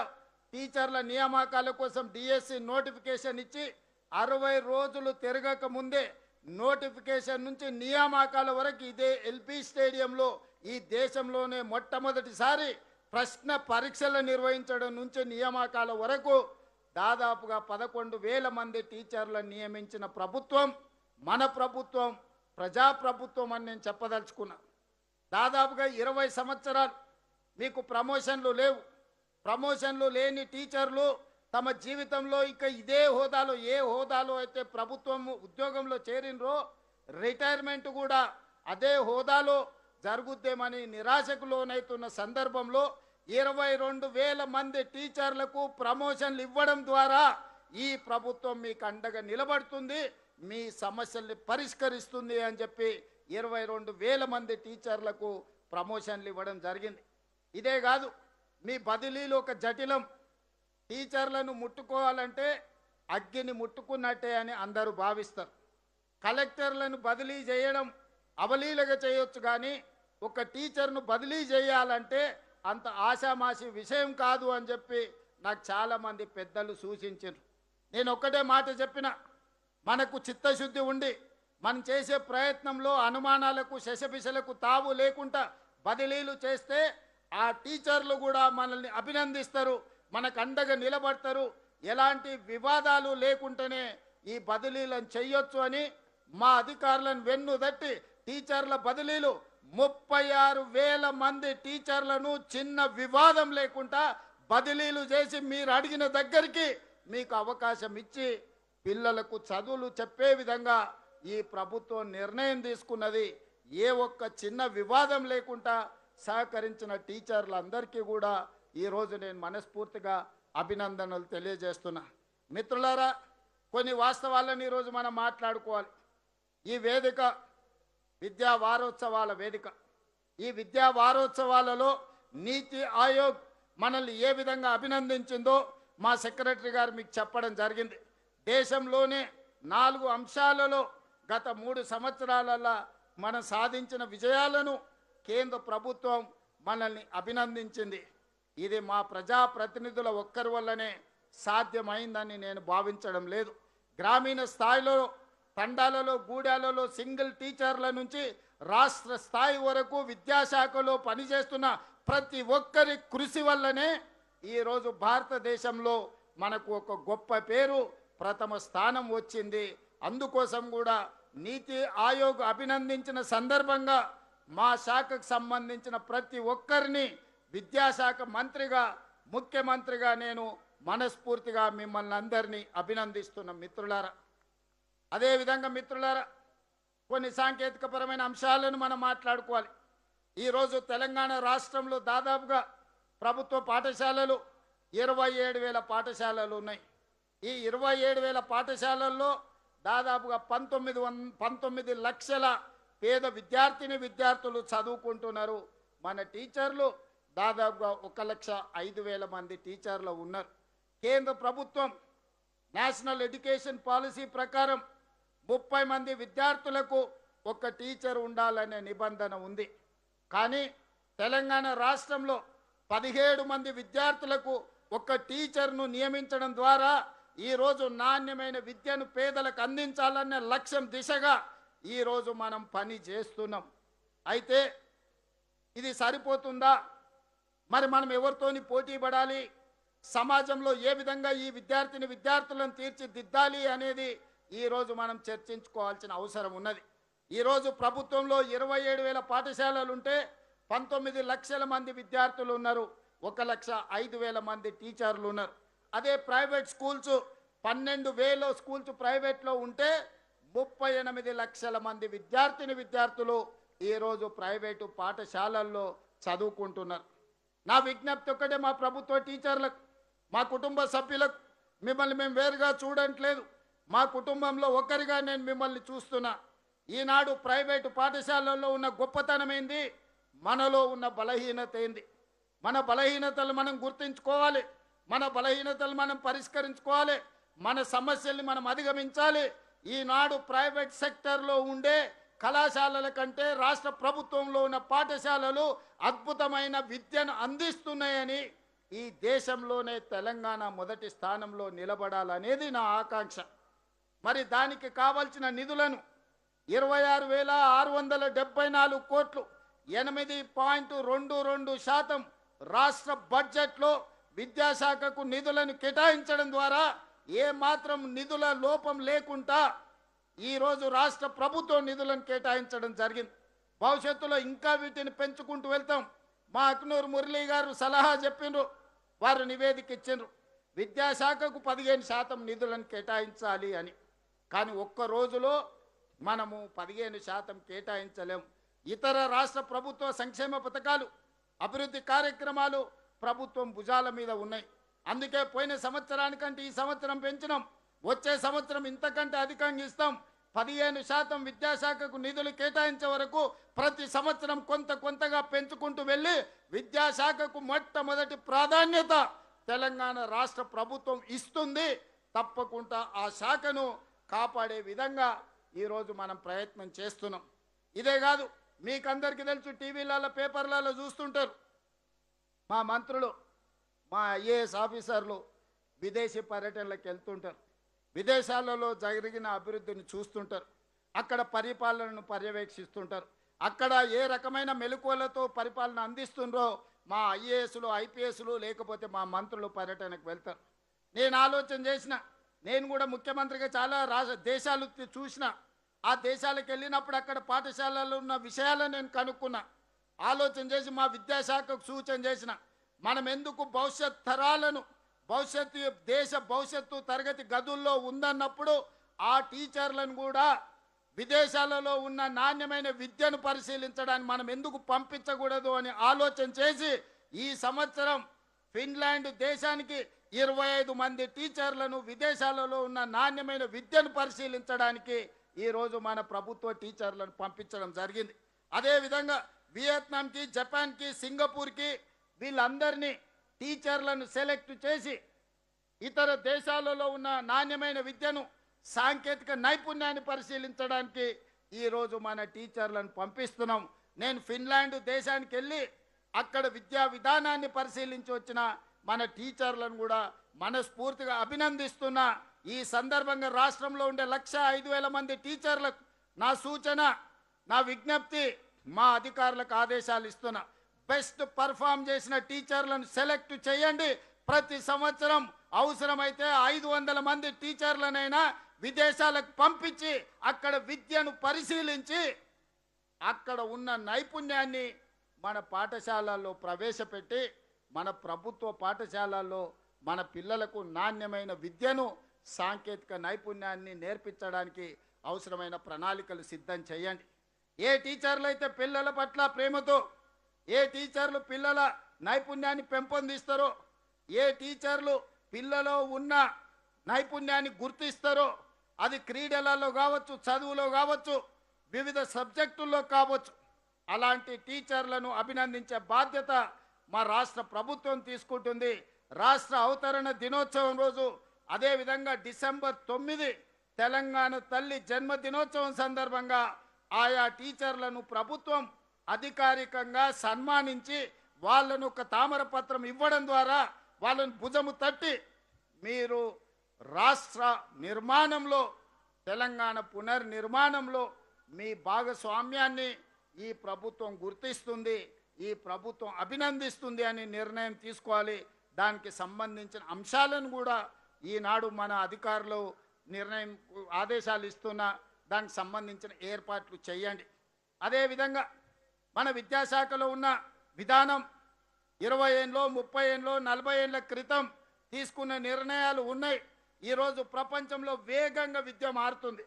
టీచర్ల నియామకాల కోసం డిఎస్సి నోటిఫికేషన్ ఇచ్చి 60 రోజులు తిరగక ముందే నోటిఫికేషన్ నుంచి నియామకాల వరకు ఇదే ఎల్పి స్టేడియంలో ఈ దేశంలోనే మొట్టమొదటిసారి ప్రశ్న పరీక్షలు నిర్వహించడం నుంచి నియామకాల వరకు దాదాపుగా 11,000 మంది టీచర్లను నియమించిన ప్రభుత్వం మన ప్రభుత్వం, ప్రజాప్రభుత్వం అని నేను చెప్పదలుచుకున్నా. దాదాపుగా 20 సంవత్సరాలు మీకు ప్రమోషన్లు లేవు. ప్రమోషన్లు లేని టీచర్లు తమ జీవితంలో ఇక ఇదే హోదాలో, ఏ హోదాలో అయితే ప్రభుత్వం ఉద్యోగంలో చేరినరో రిటైర్మెంట్ కూడా అదే హోదాలో జరుగుద్దేమని నిరాశకు లోనైతున్న సందర్భంలో 22,000 మంది టీచర్లకు ప్రమోషన్లు ఇవ్వడం ద్వారా ఈ ప్రభుత్వం మీకు అండగా నిలబడుతుంది, మీ సమస్యల్ని పరిష్కరిస్తుంది అని చెప్పి 22,000 మంది టీచర్లకు ప్రమోషన్లు ఇవ్వడం జరిగింది. ఇదే కాదు, మీ బదిలీలు ఒక జటిలం. టీచర్లను ముట్టుకోవాలంటే అగ్గిని ముట్టుకున్నట్టే అని అందరూ భావిస్తారు. కలెక్టర్లను బదిలీ చేయడం అవలీలగా చేయొచ్చు, కానీ ఒక టీచర్ను బదిలీ చేయాలంటే అంత ఆషామాషి విషయం కాదు అని చెప్పి నాకు చాలామంది పెద్దలు సూచించారు. నేను ఒక్కటే మాట చెప్పిన, మనకు చిత్తశుద్ధి ఉండి మనం చేసే ప్రయత్నంలో అనుమానాలకు, శశపిశలకు తావు లేకుండా బదిలీలు చేస్తే ఆ టీచర్లు కూడా మనల్ని అభినందిస్తారు, మనకు అండగా నిలబడతారు. ఎలాంటి వివాదాలు లేకుండానే ఈ బదిలీలను చెయ్యొచ్చు అని మా అధికారులను వెన్నుదట్టి టీచర్ల బదిలీలు 36,000 మంది టీచర్లను చిన్న వివాదం లేకుండా బదిలీలు చేసి మీరు అడిగిన దగ్గరికి మీకు అవకాశం ఇచ్చి పిల్లలకు చదువులు చెప్పే విధంగా ఈ ప్రభుత్వం నిర్ణయం తీసుకున్నది. ఏ ఒక్క చిన్న వివాదం లేకుండా సహకరించిన టీచర్లందరికీ కూడా ఈరోజు నేను మనస్ఫూర్తిగా అభినందనలు తెలియజేస్తున్నా. మిత్రులారా, కొన్ని వాస్తవాలను ఈరోజు మనం మాట్లాడుకోవాలి. ఈ వేదిక విద్యా వారోత్సవాల వేదిక. ఈ విద్యా వారోత్సవాలలో నీతి ఆయోగ్ మనల్ని ఏ విధంగా అభినందించిందో మా సెక్రటరీ గారు మీకు చెప్పడం జరిగింది. దేశంలోనే 4 అంశాలలో గత 3 సంవత్సరాలలో మనం సాధించిన విజయాలను కేంద్ర ప్రభుత్వం మనల్ని అభినందించింది. ఇది మా ప్రజాప్రతినిధుల ఒక్కరి వల్లనే సాధ్యమైందని నేను భావించడం లేదు. గ్రామీణ స్థాయిలో తండాలలో గూడాలలో సింగిల్ టీచర్ల నుంచి రాష్ట్ర స్థాయి వరకు విద్యాశాఖలో పనిచేస్తున్న ప్రతి ఒక్కరి కృషి వల్లనే ఈరోజు భారతదేశంలో మనకు ఒక గొప్ప పేరు, ప్రథమ స్థానం వచ్చింది. అందుకోసం కూడా నీతి ఆయోగ్ అభినందించిన సందర్భంగా మా శాఖకు సంబంధించిన ప్రతి ఒక్కరిని విద్యాశాఖ మంత్రిగా, ముఖ్యమంత్రిగా నేను మనస్ఫూర్తిగా మిమ్మల్ని అందరినీ అభినందిస్తున్నాం మిత్రులారా. అదేవిధంగా మిత్రులారా, కొన్ని సాంకేతికపరమైన అంశాలను మనం మాట్లాడుకోవాలి. ఈరోజు తెలంగాణ రాష్ట్రంలో దాదాపుగా ప్రభుత్వ పాఠశాలలు 27,000 పాఠశాలలు ఉన్నాయి. ఈ 27,000 పాఠశాలల్లో దాదాపుగా 19 లక్షల పేద విద్యార్థులు చదువుకుంటున్నారు. మన టీచర్లు దాదాపుగా 1,05,000 మంది టీచర్లు ఉన్నారు. కేంద్ర ప్రభుత్వం నేషనల్ ఎడ్యుకేషన్ పాలసీ ప్రకారం 30 మంది విద్యార్థులకు ఒక టీచర్ ఉండాలనే నిబంధన ఉంది. కానీ తెలంగాణ రాష్ట్రంలో 17 మంది విద్యార్థులకు ఒక టీచర్ను నియమించడం ద్వారా ఈరోజు నాణ్యమైన విద్యను పేదలకు అందించాలనే లక్ష్యం దిశగా ఈరోజు మనం పని చేస్తున్నాం. అయితే ఇది సరిపోతుందా? మరి మనం ఎవరితోని పోటీ పడాలి, సమాజంలో ఏ విధంగా ఈ విద్యార్థులను తీర్చిదిద్దాలి అనేది ఈరోజు మనం చర్చించుకోవాల్సిన అవసరం ఉన్నది. ఈరోజు ప్రభుత్వంలో 27,000 పాఠశాలలు ఉంటే 19 లక్షల మంది విద్యార్థులు ఉన్నారు, 1,05,000 మంది టీచర్లు ఉన్నారు. అదే ప్రైవేట్ స్కూల్స్ 12,000 స్కూల్స్ ప్రైవేట్లో ఉంటే 38 లక్షల మంది విద్యార్థులు ఈరోజు ప్రైవేటు పాఠశాలల్లో చదువుకుంటున్నారు. నా విజ్ఞప్తి ఒక్కటే మా ప్రభుత్వ టీచర్లకు, మా కుటుంబ సభ్యులకు, మిమ్మల్ని మేము వేరుగా చూడట్లేదు, మా కుటుంబంలో ఒకరిగా నేను మిమ్మల్ని చూస్తున్నా. ఈనాడు ప్రైవేటు పాఠశాలల్లో ఉన్న గొప్పతనం ఏంది, మనలో ఉన్న బలహీనత ఏంది? మన బలహీనతలు మనం గుర్తించుకోవాలి, మన బలహీనతలు మనం పరిష్కరించుకోవాలి, మన సమస్యల్ని మనం అధిగమించాలి. ఈనాడు ప్రైవేట్ సెక్టర్లో ఉండే కళాశాలల కంటే రాష్ట్ర ప్రభుత్వంలో ఉన్న పాఠశాలలు అద్భుతమైన విద్యను అందిస్తున్నాయని, ఈ దేశంలోనే తెలంగాణ మొదటి స్థానంలో నిలబడాలనేది నా ఆకాంక్ష. మరి దానికి కావాల్సిన నిధులను 26,674 కోట్లు 8.22% రాష్ట్ర బడ్జెట్లో విద్యాశాఖకు నిధులను కేటాయించడం ద్వారా ఏ మాత్రం నిధుల లోపం లేకుండా ఈరోజు రాష్ట్ర ప్రభుత్వం నిధులను కేటాయించడం జరిగింది. భవిష్యత్తులో ఇంకా వీటిని పెంచుకుంటూ వెళ్తాం. మా అక్నూరు మురళీ గారు సలహా చెప్పిండ్రు, వారు నివేదిక ఇచ్చిండ్రు, విద్యాశాఖకు 15% నిధులను కేటాయించాలి అని. కానీ ఒక్క రోజులో మనము 15% కేటాయించలేము. ఇతర రాష్ట్ర ప్రభుత్వ సంక్షేమ పథకాలు, అభివృద్ధి కార్యక్రమాలు ప్రభుత్వం భుజాల మీద ఉన్నాయి. అందుకే పోయిన సంవత్సరానికంటే ఈ సంవత్సరం పెంచినాం, వచ్చే సంవత్సరం ఇంతకంటే అధికంగా ఇస్తాం. 15% విద్యాశాఖకు నిధులు కేటాయించే వరకు ప్రతి సంవత్సరం కొంతగా పెంచుకుంటూ వెళ్ళి విద్యాశాఖకు మొట్టమొదటి ప్రాధాన్యత తెలంగాణ రాష్ట్ర ప్రభుత్వం ఇస్తుంది. తప్పకుండా ఆ శాఖను కాపాడే విధంగా ఈరోజు మనం ప్రయత్నం చేస్తున్నాం. ఇదే కాదు, మీకందరికీ తెలుసు, టీవీలలో పేపర్లలో చూస్తుంటారు, మా మంత్రులు, మా ఐఏఎస్ ఆఫీసర్లు విదేశీ పర్యటనలకు వెళ్తుంటారు, విదేశాలలో జరిగిన అభివృద్ధిని చూస్తుంటారు, అక్కడ పరిపాలనను పర్యవేక్షిస్తుంటారు, అక్కడ ఏ రకమైన మెలకువలతో పరిపాలన అందిస్తుండ్రో మా ఐఏఎస్లు, ఐపీఎస్లు లేకపోతే మా మంత్రులు పర్యటనకు వెళ్తారు. నేను ఆలోచన చేసిన, నేను కూడా ముఖ్యమంత్రిగా చాలా దేశాలు చూసిన. ఆ దేశాలకు వెళ్ళినప్పుడు అక్కడ పాఠశాలలో ఉన్న విషయాలను నేను కనుక్కున్నా. ఆలోచన చేసి మా విద్యాశాఖకు సూచన చేసిన, మనం ఎందుకు భవిష్యత్ తరాలను, దేశ భవిష్యత్తు తరగతి గదుల్లో ఉందన్నప్పుడు ఆ టీచర్లను కూడా విదేశాలలో ఉన్న నాణ్యమైన విద్యను పరిశీలించడానికి మనం ఎందుకు పంపించకూడదు అని ఆలోచన చేసి ఈ సంవత్సరం ఫిన్లాండ్ దేశానికి 25 మంది టీచర్లను విదేశాలలో ఉన్న నాణ్యమైన విద్యను పరిశీలించడానికి ఈరోజు మన ప్రభుత్వ టీచర్లను పంపించడం జరిగింది. అదేవిధంగా వియత్నాంకి, జపాన్కి, సింగపూర్కి వీళ్ళందరినీ టీచర్లను సెలెక్ట్ చేసి ఇతర దేశాలలో ఉన్న నాణ్యమైన విద్యను, సాంకేతిక నైపుణ్యాన్ని పరిశీలించడానికి ఈరోజు మన టీచర్లను పంపిస్తున్నాం. నేను ఫిన్లాండ్ దేశానికి వెళ్ళి అక్కడ విద్యా విధానాన్ని పరిశీలించి వచ్చిన మన టీచర్లను కూడా మనస్ఫూర్తిగా అభినందిస్తున్నా. ఈ సందర్భంగా రాష్ట్రంలో ఉండే 1,05,000 మంది టీచర్లకు నా సూచన, నా విజ్ఞప్తి, మా అధికారులకు ఆదేశాలు ఇస్తున్నా. బెస్ట్ పర్ఫామ్ చేసిన టీచర్లను సెలెక్ట్ చేయండి. ప్రతి సంవత్సరం అవసరమైతే 500 మంది టీచర్లనైనా విదేశాలకు పంపించి అక్కడ విద్యను పరిశీలించి అక్కడ ఉన్న నైపుణ్యాన్ని మన పాఠశాలల్లో ప్రవేశపెట్టి మన ప్రభుత్వ పాఠశాలల్లో మన పిల్లలకు నాణ్యమైన విద్యను, సాంకేతిక నైపుణ్యాన్ని నేర్పించడానికి అవసరమైన ప్రణాళికలు సిద్ధం చేయండి. ఏ టీచర్లు అయితే పిల్లల పట్ల ప్రేమతో, ఏ టీచర్లు పిల్లల నైపుణ్యాన్ని పెంపొందిస్తారో, ఏ టీచర్లు పిల్లలో ఉన్న నైపుణ్యాన్ని గుర్తిస్తారో, అది క్రీడలలో కావచ్చు, చదువులో కావచ్చు, వివిధ సబ్జెక్టుల్లో కావచ్చు, అలాంటి టీచర్లను అభినందించే బాధ్యత మా రాష్ట్ర ప్రభుత్వం తీసుకుంటుంది. రాష్ట్ర అవతరణ దినోత్సవం రోజు, అదేవిధంగా డిసెంబర్ 9 తెలంగాణ తల్లి జన్మదినోత్సవం సందర్భంగా ఆయా టీచర్లను ప్రభుత్వం అధికారికంగా సన్మానించి వాళ్ళను ఒక తామరపత్రం ఇవ్వడం ద్వారా వాళ్ళను భుజము తట్టి మీరు రాష్ట్ర నిర్మాణంలో, తెలంగాణ పునర్నిర్మాణంలో మీ భాగస్వామ్యాన్ని ఈ ప్రభుత్వం గుర్తిస్తుంది, ఈ ప్రభుత్వం అభినందిస్తుంది అని నిర్ణయం తీసుకోవాలి. దానికి సంబంధించిన అంశాలను కూడా ఈనాడు మన అధికారులు ఆదేశాలు ఇస్తున్నా, దానికి సంబంధించిన ఏర్పాట్లు చేయండి. అదేవిధంగా మన విద్యాశాఖలో ఉన్న విధానం 20 ఏళ్ళలో, 30 ఏళ్ళలో, 40 ఏళ్ళ క్రితం తీసుకున్న నిర్ణయాలు ఉన్నాయి. ఈరోజు ప్రపంచంలో వేగంగా విద్య మారుతుంది.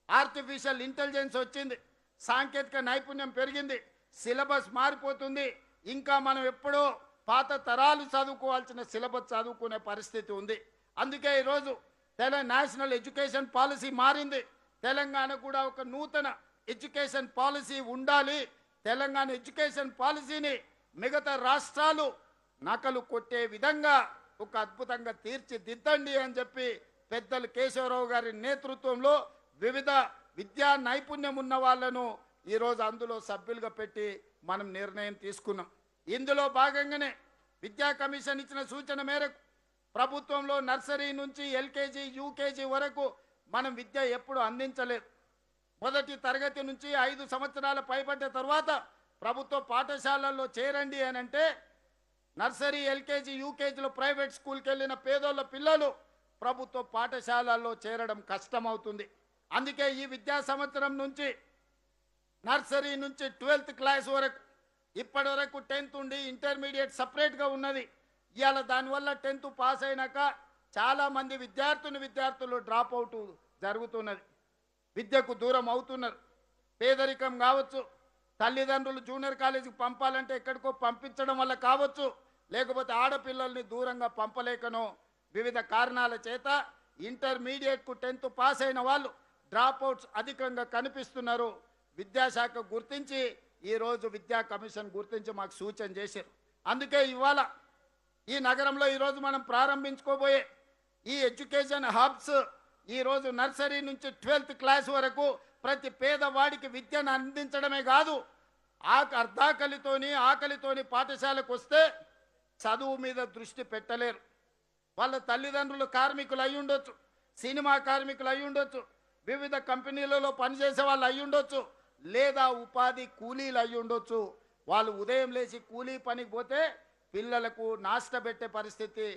ఆర్టిఫిషియల్ ఇంటెలిజెన్స్ వచ్చింది, సాంకేతిక నైపుణ్యం పెరిగింది, సిలబస్ మారిపోతుంది. ఇంకా మనం ఎప్పుడో పాత తరాలు చదువుకోవాల్సిన సిలబస్ చదువుకునే పరిస్థితి ఉంది. అందుకే ఈరోజు నేషనల్ ఎడ్యుకేషన్ పాలసీ మారింది. తెలంగాణ కూడా ఒక నూతన ఎడ్యుకేషన్ పాలసీ ఉండాలి. తెలంగాణ ఎడ్యుకేషన్ పాలసీని మిగతా రాష్ట్రాలు నకలు కొట్టే విధంగా ఒక అద్భుతంగా తీర్చిదిద్దండి అని చెప్పి పెద్దలు కేశవరావు గారి నేతృత్వంలో వివిధ విద్యా నైపుణ్యం ఉన్న వాళ్ళను ఈరోజు అందులో సభ్యులుగా పెట్టి మనం నిర్ణయం తీసుకున్నాం. ఇందులో భాగంగానే విద్యా కమిషన్ ఇచ్చిన సూచన మేరకు ప్రభుత్వంలో నర్సరీ నుంచి ఎల్కేజీ, యూకేజీ వరకు మనం విద్య ఎప్పుడు అందించలేదు. మొదటి తరగతి నుంచి 5 సంవత్సరాల పైబడ్డ తర్వాత ప్రభుత్వ పాఠశాలల్లో చేరండి అని అంటే నర్సరీ, ఎల్కేజీ, యూకేజీలో ప్రైవేట్ స్కూల్కి వెళ్ళిన పేదోళ్ళ పిల్లలు ప్రభుత్వ పాఠశాలల్లో చేరడం కష్టమవుతుంది. అందుకే ఈ విద్యా సంవత్సరం నుంచి నర్సరీ నుంచి 12th క్లాస్ వరకు, ఇప్పటి వరకు 10th ఉండి ఇంటర్మీడియట్ సపరేట్గా ఉన్నది. ఇవాళ దానివల్ల 10th పాస్ అయినాక చాలామంది విద్యార్థులు డ్రాప్ అవుట్ జరుగుతున్నది, విద్యకు దూరం అవుతున్నారు. పేదరికం కావచ్చు, తల్లిదండ్రులు జూనియర్ కాలేజీకి పంపాలంటే ఎక్కడికో పంపించడం వల్ల కావచ్చు, లేకపోతే ఆడపిల్లల్ని దూరంగా పంపలేకనో వివిధ కారణాల చేత ఇంటర్మీడియట్కు 10th పాస్ అయిన వాళ్ళు డ్రాప్ అవుట్స్ అధికంగా కనిపిస్తున్నారు. విద్యాశాఖ గుర్తించి ఈరోజు విద్యా కమిషన్ గుర్తించి మాకు సూచన చేశారు. అందుకే ఇవాళ ఈ నగరంలో ఈరోజు మనం ప్రారంభించుకోబోయే ఈ ఎడ్యుకేషన్ హబ్స్ ఈరోజు నర్సరీ నుంచి 12th క్లాస్ వరకు ప్రతి పేదవాడికి విద్యను అందించడమే కాదు, ఆకలితోని పాఠశాలకు వస్తే చదువు మీద దృష్టి పెట్టలేరు. వాళ్ళ తల్లిదండ్రులు కార్మికులు అయి ఉండొచ్చు, సినిమా కార్మికులు అయి ఉండొచ్చు, వివిధ కంపెనీలలో పనిచేసే వాళ్ళు అయి ఉండొచ్చు, లేదా ఉపాధి కూలీలు అయి ఉండొచ్చు. వాళ్ళు ఉదయం లేచి కూలీ పనికి పోతే పిల్లలకు నాష్టపెట్టే పరిస్థితి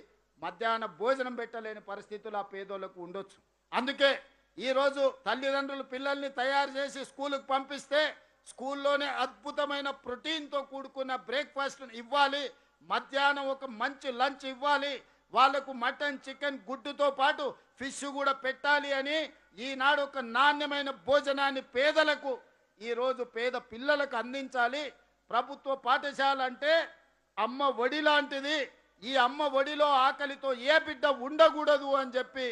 మధ్యాహ్న భోజనం పెట్టలేని పరిస్థితులు ఆ పేదోళ్ళకు ఉండొచ్చు. అందుకే ఈరోజు తల్లిదండ్రులు పిల్లల్ని తయారు చేసి స్కూలుకు పంపిస్తే స్కూల్లోనే అద్భుతమైన ప్రోటీన్తో కూడుకున్న బ్రేక్ఫాస్ట్ ఇవ్వాలి, మధ్యాహ్నం ఒక మంచి లంచ్ ఇవ్వాలి, వాళ్లకు మటన్ చికెన్ గుడ్డుతో పాటు ఫిష్ కూడా పెట్టాలి అని ఈనాడు ఒక నాణ్యమైన భోజనాన్ని పేదలకు ఈరోజు పేద పిల్లలకు అందించాలి. ప్రభుత్వ పాఠశాల అంటే అమ్మ ఒడి లాంటిది. ఈ అమ్మ ఒడిలో ఆకలితో ఏ బిడ్డ ఉండకూడదు అని చెప్పి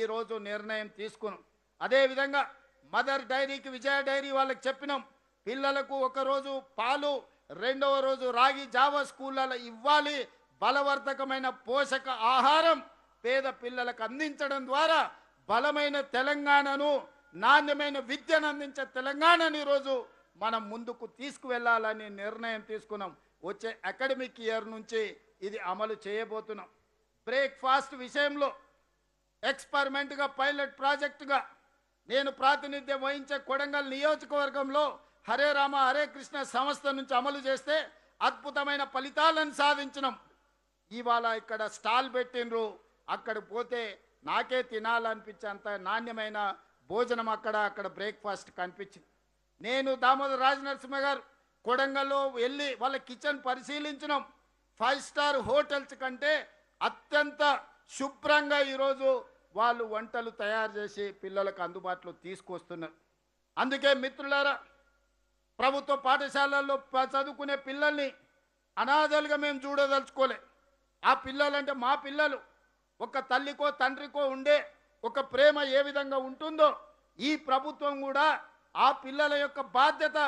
ఈరోజు నిర్ణయం తీసుకున్నాం. అదేవిధంగా మదర్ డైరీకి విజయ డైరీ వాళ్ళకి చెప్పినాం, పిల్లలకు ఒకరోజు పాలు, రెండవ రోజు రాగి జావా స్కూళ్ళలో ఇవ్వాలి. బలవర్ధకమైన పోషక ఆహారం పేద పిల్లలకు అందించడం ద్వారా బలమైన తెలంగాణను, నాణ్యమైన విద్యను అందించే తెలంగాణను ఈరోజు మనం ముందుకు తీసుకువెళ్ళాలని నిర్ణయం తీసుకున్నాం. వచ్చే అకాడమిక్ ఇయర్ నుంచి ఇది అమలు చేయబోతున్నాం. బ్రేక్ఫాస్ట్ విషయంలో ఎక్స్పెరిమెంట్గా పైలట్ ప్రాజెక్టుగా నేను ప్రాతినిధ్యం వహించే కొడంగల్ నియోజకవర్గంలో హరే రామ హరే కృష్ణ సంస్థ నుంచి అమలు చేస్తే అద్భుతమైన ఫలితాలను సాధించినాం. ఇవాళ ఇక్కడ స్టాల్ పెట్టినరు, అక్కడ పోతే నాకే తినాలనిపించేంత నాణ్యమైన భోజనం అక్కడ బ్రేక్ఫాస్ట్ కనిపించింది. నేను దామోదర్ రాజనరసింహ గారు కొడంగల్లో వెళ్ళి వాళ్ళ కిచెన్ పరిశీలించినాం. 5 స్టార్ హోటల్స్ కంటే అత్యంత శుభ్రంగా ఈరోజు వాళ్ళు వంటలు తయారు చేసి పిల్లలకు అందుబాటులో తీసుకొస్తున్నారు. అందుకే మిత్రులారా, ప్రభుత్వ పాఠశాలల్లో చదువుకునే పిల్లల్ని అనాథలుగా మేము చూడదలుచుకోలే. ఆ పిల్లలంటే మా పిల్లలు. ఒక తల్లికో తండ్రికో ఉండే ఒక ప్రేమ ఏ విధంగా ఉంటుందో ఈ ప్రభుత్వం కూడా ఆ పిల్లల యొక్క బాధ్యత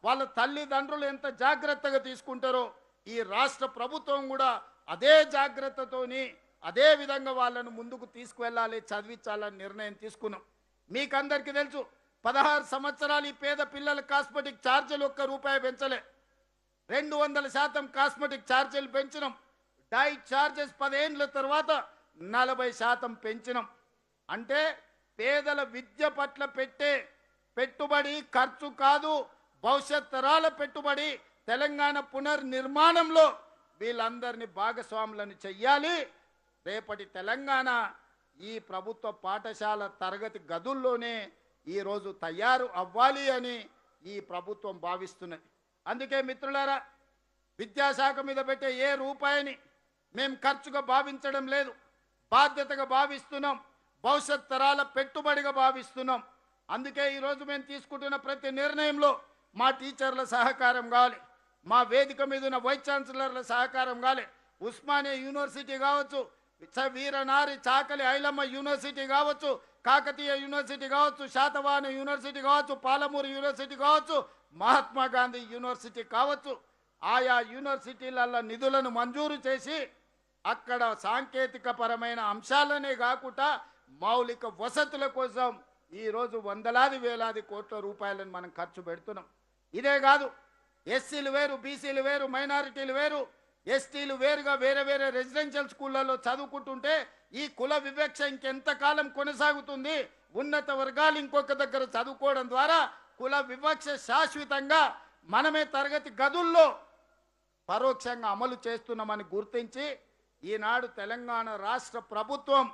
వాళ్ళ తల్లిదండ్రులు ఎంత జాగ్రత్తగా తీసుకుంటారో ఈ రాష్ట్ర ప్రభుత్వం కూడా అదే జాగ్రత్తతోని అదే విధంగా వాళ్ళను ముందుకు తీసుకువెళ్ళాలి, చదివించాలని నిర్ణయం తీసుకున్నాం. మీకందరికీ తెలుసు, 16 సంవత్సరాలు ఈ పేద పిల్లల కాస్మెటిక్ ఛార్జీలు ₹1 పెంచలే. 200% కాస్మెటిక్ ఛార్జీలు పెంచినాం. డైట్ ఛార్జెస్ 10 ఏళ్ళ తర్వాత 40% పెంచినాం. అంటే పేదల విద్య పట్ల పెట్టే పెట్టుబడి ఖర్చు కాదు, భవిష్యత్ తరాల పెట్టుబడి. తెలంగాణ పునర్నిర్మాణంలో వీళ్ళందరినీ భాగస్వాములను చెయ్యాలి. రేపటి తెలంగాణ ఈ ప్రభుత్వ పాఠశాల తరగతి గదుల్లోనే ఈరోజు తయారు అవ్వాలి అని ఈ ప్రభుత్వం భావిస్తున్నది. అందుకే మిత్రులారా, విద్యాశాఖ మీద పెట్టే ఏ రూపాయిని మేము ఖర్చుగా భావించడం లేదు, బాధ్యతగా భావిస్తున్నాం, భవిష్యత్ తరాల పెట్టుబడిగా భావిస్తున్నాం. అందుకే ఈరోజు మేము తీసుకుంటున్న ప్రతి నిర్ణయంలో మా టీచర్ల సహకారం కావాలి, మా వేదిక మీద ఉన్న వైస్ ఛాన్సలర్ల సహకారం కావాలి. ఉస్మానియా యూనివర్సిటీ కావచ్చు, వీరనారి చాకలి ఐలమ్మ యూనివర్సిటీ కావచ్చు, కాకతీయ యూనివర్సిటీ కావచ్చు, శాతవాహన యూనివర్సిటీ కావచ్చు, పాలమూరు యూనివర్సిటీ కావచ్చు, మహాత్మా గాంధీ యూనివర్సిటీ కావచ్చు, ఆయా యూనివర్సిటీల నిధులను మంజూరు చేసి అక్కడ సాంకేతిక పరమైన అంశాలనే కాకుండా మౌలిక వసతుల కోసం ఈరోజు వందలాది వేలాది కోట్ల రూపాయలను మనం ఖర్చు పెడుతున్నాం. ఇదే కాదు, ఎస్సీలు వేరు, బీసీలు వేరు, మైనారిటీలు వేరు, ఎస్టీలు వేరుగా వేరే వేరే రెసిడెన్షియల్ స్కూళ్ళలో చదువుకుంటుంటే ఈ కుల వివక్ష ఇంకెంతకాలం కొనసాగుతుంది? ఉన్నత వర్గాలు ఇంకొక దగ్గర చదువుకోవడం ద్వారా కుల వివక్ష శాశ్వతంగా మనమే తరగతి గదుల్లో పరోక్షంగా అమలు చేస్తున్నామని గుర్తించి ఈనాడు తెలంగాణ రాష్ట్ర ప్రభుత్వం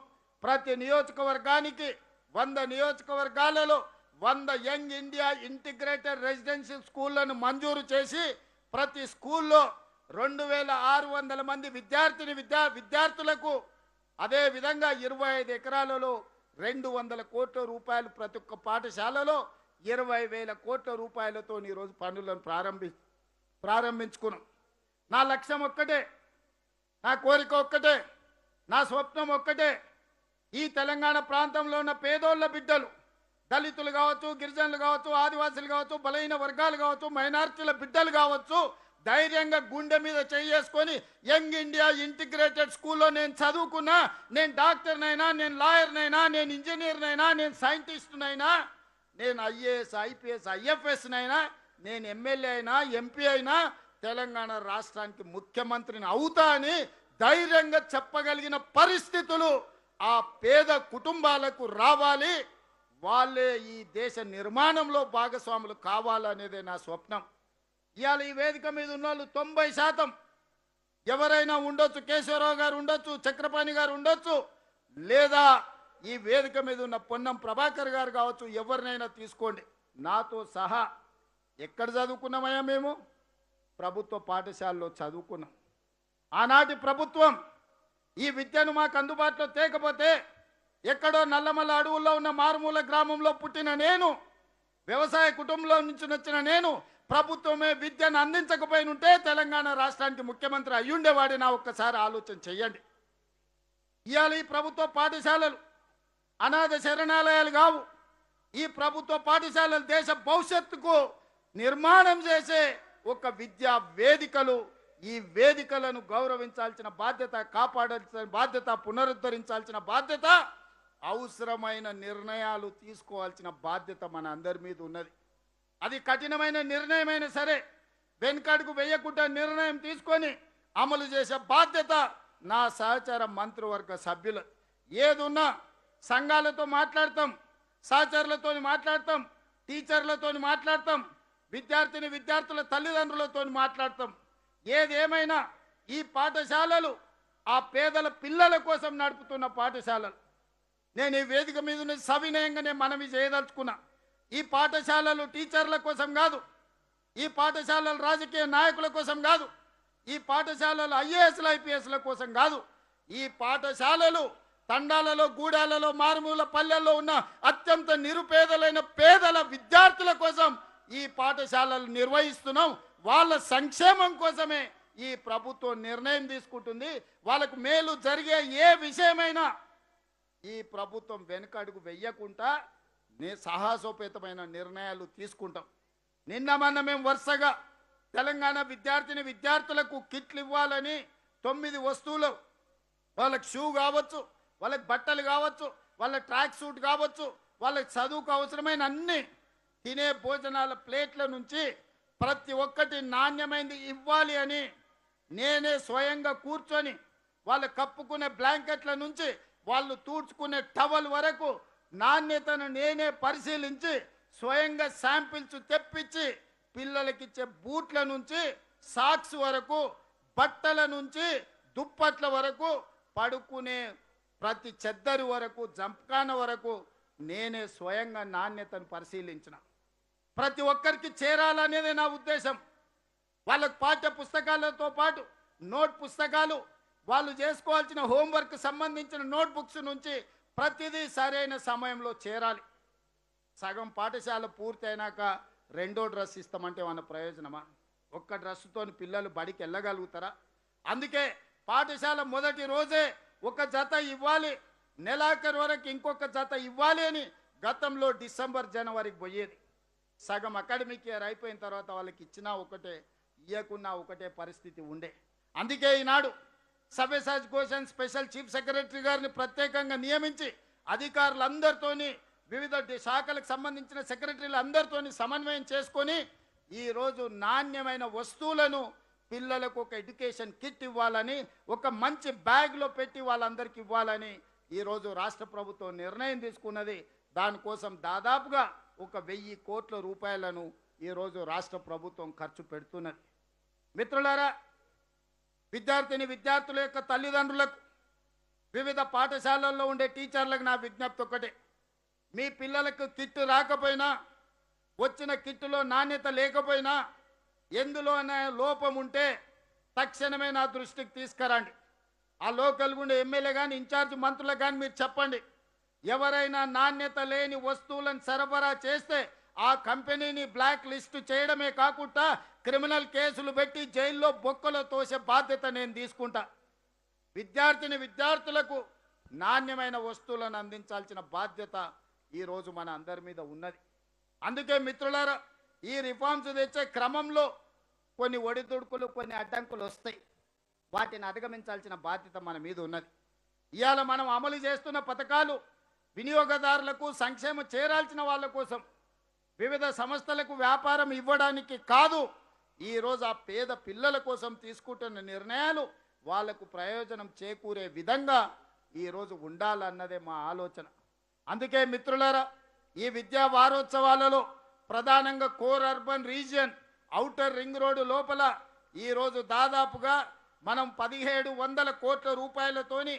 ప్రతి నియోజకవర్గానికి 100 నియోజకవర్గాలలో 100 యంగ్ ఇండియా ఇంటిగ్రేటెడ్ రెసిడెన్షియల్ స్కూళ్లను మంజూరు చేసి ప్రతి స్కూల్లో 2600 మంది విద్యార్థులకు అదే విధంగా 25 ఎకరాలలో 200 కోట్ల రూపాయలు ప్రతి ఒక్క పాఠశాలలో 20,000 కోట్ల రూపాయలతో ఈరోజు పనులను ప్రారంభించుకున్నాం. నా లక్ష్యం ఒక్కటే, నా కోరిక ఒక్కటే, నా స్వప్నం ఒక్కటే. ఈ తెలంగాణ ప్రాంతంలో ఉన్న పేదోళ్ళ బిడ్డలు, దళితులు కావచ్చు, గిరిజనులు కావచ్చు, ఆదివాసులు కావచ్చు, బలహీన వర్గాలు కావచ్చు, మైనారిటీల బిడ్డలు కావచ్చు, ధైర్యంగా గుండె మీద చేసుకొని యంగ్ ఇండియా ఇంటిగ్రేటెడ్ స్కూల్లో నేను చదువుకున్నా, నేను డాక్టర్నైనా, నేను లాయర్నైనా, నేను ఇంజనీర్నైనా, నేను సైంటిస్ట్నైనా, నేను ఐఏఎస్ ఐపీఎస్ ఐఎఫ్ఎస్నైనా, నేను ఎమ్మెల్యే అయినా ఎంపీ అయినా తెలంగాణ రాష్ట్రానికి ముఖ్యమంత్రిని అవుతా అని ధైర్యంగా చెప్పగలిగిన పరిస్థితులు ఆ పేద కుటుంబాలకు రావాలి. వాళ్ళే ఈ దేశ నిర్మాణంలో భాగస్వాములు కావాలనేదే నా స్వప్నం. ఇవాళ ఈ వేదిక మీద ఉన్న వాళ్ళు ఎవరైనా ఉండొచ్చు, కేశవరావు గారు ఉండొచ్చు, చక్రపాణి గారు ఉండొచ్చు, లేదా ఈ వేదిక మీద ఉన్న పొన్నం ప్రభాకర్ గారు కావచ్చు, ఎవరినైనా తీసుకోండి. నాతో సహా ఎక్కడ చదువుకున్నామయ్యా? మేము ప్రభుత్వ పాఠశాలలో చదువుకున్నాం. ఆనాటి ప్రభుత్వం ఈ విద్యను మాకు అందుబాటులో తేకపోతే ఎక్కడో నల్లమల్ల అడవుల్లో ఉన్న మారుమూల గ్రామంలో పుట్టిన నేను, వ్యవసాయ కుటుంబంలో నుంచి వచ్చిన నేను, ప్రభుత్వమే విద్యను అందించకపోయినుంటే తెలంగాణ రాష్ట్రానికి ముఖ్యమంత్రి అయ్యుండేవాడి. నా ఒక్కసారి ఆలోచన చెయ్యండి. ఇవాళ ఈ ప్రభుత్వ పాఠశాలలు అనాథ శరణాలయాలు కావు. ఈ ప్రభుత్వ పాఠశాలలు దేశ భవిష్యత్తుకు నిర్మాణం చేసే ఒక విద్యా వేదికలు. ఈ వేదికలను గౌరవించాల్సిన బాధ్యత, కాపాడాల్సిన బాధ్యత, పునరుద్ధరించాల్సిన బాధ్యత, అవసరమైన నిర్ణయాలు తీసుకోవాల్సిన బాధ్యత మన అందరి మీద ఉన్నది. అది కఠినమైన నిర్ణయమైనా సరే వెనుకడుగు వేయకుండా నిర్ణయం తీసుకొని అమలు చేసే బాధ్యత నా సహచార మంత్రివర్గ సభ్యులు. ఏదున్నా సంఘాలతో మాట్లాడతాం, సహచరులతో మాట్లాడతాం, టీచర్లతో మాట్లాడతాం, విద్యార్థుల తల్లిదండ్రులతో మాట్లాడతాం. ఏదేమైనా ఈ పాఠశాలలు ఆ పేదల పిల్లల కోసం నడుపుతున్న పాఠశాలలు. నేను ఈ వేదిక మీద ఉన్న సవినయంగానే మనవి చేయదలుచుకున్నా. ఈ పాఠశాలలు టీచర్ల కోసం కాదు, ఈ పాఠశాలలు రాజకీయ నాయకుల కోసం కాదు, ఈ పాఠశాలలు ఐఏఎస్ల ఐపీఎస్ల కోసం కాదు. ఈ పాఠశాలలు తండాలలో, గూడాలలో, మారుమూల పల్లెల్లో ఉన్న అత్యంత నిరుపేదలైన పేదల విద్యార్థుల కోసం ఈ పాఠశాలలు నిర్వహిస్తున్నాం. వాళ్ళ సంక్షేమం కోసమే ఈ ప్రభుత్వం నిర్ణయం తీసుకుంటుంది. వాళ్ళకు మేలు జరిగే ఏ విషయమైనా ఈ ప్రభుత్వం వెనుకడుగు వెయ్యకుండా సాహసోపేతమైన నిర్ణయాలు తీసుకుంటాం. నిన్న మొన్న మేము వరుసగా తెలంగాణ విద్యార్థులకు కిట్లు ఇవ్వాలని 9 వస్తువులు, వాళ్ళకి షూ కావచ్చు, వాళ్ళకి బట్టలు కావచ్చు, వాళ్ళ ట్రాక్ సూట్ కావచ్చు, వాళ్ళకి చదువుకు అవసరమైన అన్ని తినే భోజనాల ప్లేట్ల నుంచి ప్రతి ఒక్కటి నాణ్యమైనది ఇవ్వాలి అని నేనే స్వయంగా కూర్చొని వాళ్ళు కప్పుకునే బ్లాంకెట్ల నుంచి వాళ్ళు తూడ్చుకునే టవల్ వరకు నాణ్యతను నేనే పరిశీలించి స్వయంగా శాంపిల్స్ తెప్పించి పిల్లలకిచ్చే బూట్ల నుంచి సాక్స్ వరకు, బట్టల నుంచి దుప్పట్ల వరకు, పడుకునే ప్రతి చెద్దరి వరకు, జంప్కాన వరకు నేనే స్వయంగా నాణ్యతను పరిశీలించిన. ప్రతి ఒక్కరికి చేరాలనేదే నా ఉద్దేశం. వాళ్ళకు పాఠ్య పుస్తకాలతో పాటు నోట్ పుస్తకాలు, వాళ్ళు చేసుకోవాల్సిన హోంవర్క్ సంబంధించిన నోట్బుక్స్ నుంచి ప్రతిదీ సరైన సమయంలో చేరాలి. సగం పాఠశాల పూర్తయినాక రెండో డ్రెస్ ఇస్తామంటే మన ప్రయోజనమా? ఒక్క డ్రెస్సుతో పిల్లలు బడికి వెళ్ళగలుగుతారా? అందుకే పాఠశాల మొదటి రోజే ఒక జత ఇవ్వాలి, నెలాఖరు వరకు ఇంకొక జత ఇవ్వాలి అని గతంలో డిసెంబర్ జనవరికి పోయేది. సగం అకాడమిక్ ఇయర్ అయిపోయిన తర్వాత వాళ్ళకి ఇచ్చినా ఒకటే, ఇవ్వకున్నా ఒకటే పరిస్థితి ఉండే. అందుకే ఈనాడు Savyasachi Ghosh special chief secretary గారిని ప్రత్యేకంగా నియమించి అధికారులందరితోని, వివిధ శాఖలకు సంబంధించిన సెక్రటరీలు అందరితోని సమన్వయం చేసుకొని ఈరోజు నాణ్యమైన వస్తువులను పిల్లలకు ఒక ఎడ్యుకేషన్ కిట్ ఇవ్వాలని, ఒక మంచి బ్యాగ్లో పెట్టి వాళ్ళందరికీ ఇవ్వాలని ఈరోజు రాష్ట్ర ప్రభుత్వం నిర్ణయం తీసుకున్నది. దానికోసం దాదాపుగా 1,000 కోట్ల రూపాయలను ఈరోజు రాష్ట్ర ప్రభుత్వం ఖర్చు పెడుతున్నది. మిత్రులారా, విద్యార్థుల యొక్క తల్లిదండ్రులకు, వివిధ పాఠశాలల్లో ఉండే టీచర్లకు నా విజ్ఞప్తి ఒకటే. మీ పిల్లలకు కిట్టు రాకపోయినా, వచ్చిన కిట్టులో నాణ్యత లేకపోయినా, ఎందులోనే లోపం ఉంటే తక్షణమే నా దృష్టికి తీసుకురండి. ఆ లోకల్ గుండే ఎమ్మెల్యే కానీ, ఇన్ఛార్జ్ మంత్రులకు కానీ మీరు చెప్పండి. ఎవరైనా నాణ్యత లేని వస్తువులను సరఫరా చేస్తే ఆ కంపెనీని బ్లాక్ లిస్ట్ చేయడమే కాకుండా క్రిమినల్ కేసులు పెట్టి జైల్లో బొక్కలో తోసే బాధ్యత నేను తీసుకుంటా. విద్యార్థులకు నాణ్యమైన వస్తువులను అందించాల్సిన బాధ్యత ఈరోజు మన అందరి మీద ఉన్నది. అందుకే మిత్రులారా, ఈ రిఫార్మ్స్ తెచ్చే క్రమంలో కొన్ని ఒడిదుడుకులు, కొన్ని అడ్డంకులు వస్తాయి. వాటిని అధిగమించాల్సిన బాధ్యత మన మీద ఉన్నది. ఇవాళ మనం అమలు చేస్తున్న పథకాలు వినియోగదారులకు సంక్షేమం చేరాల్సిన వాళ్ళ కోసం, వివిధ సంస్థలకు వ్యాపారం ఇవ్వడానికి కాదు. ఈరోజు ఆ పేద పిల్లల కోసం తీసుకుంటున్న నిర్ణయాలు వాళ్లకు ప్రయోజనం చేకూరే విధంగా ఈరోజు ఉండాలన్నదే మా ఆలోచన. అందుకే మిత్రులారా, ఈ విద్యా వారోత్సవాలలో ప్రధానంగా core urban region, outer ring road లోపల ఈరోజు దాదాపుగా మనం 1700 కోట్ల రూపాయలతోని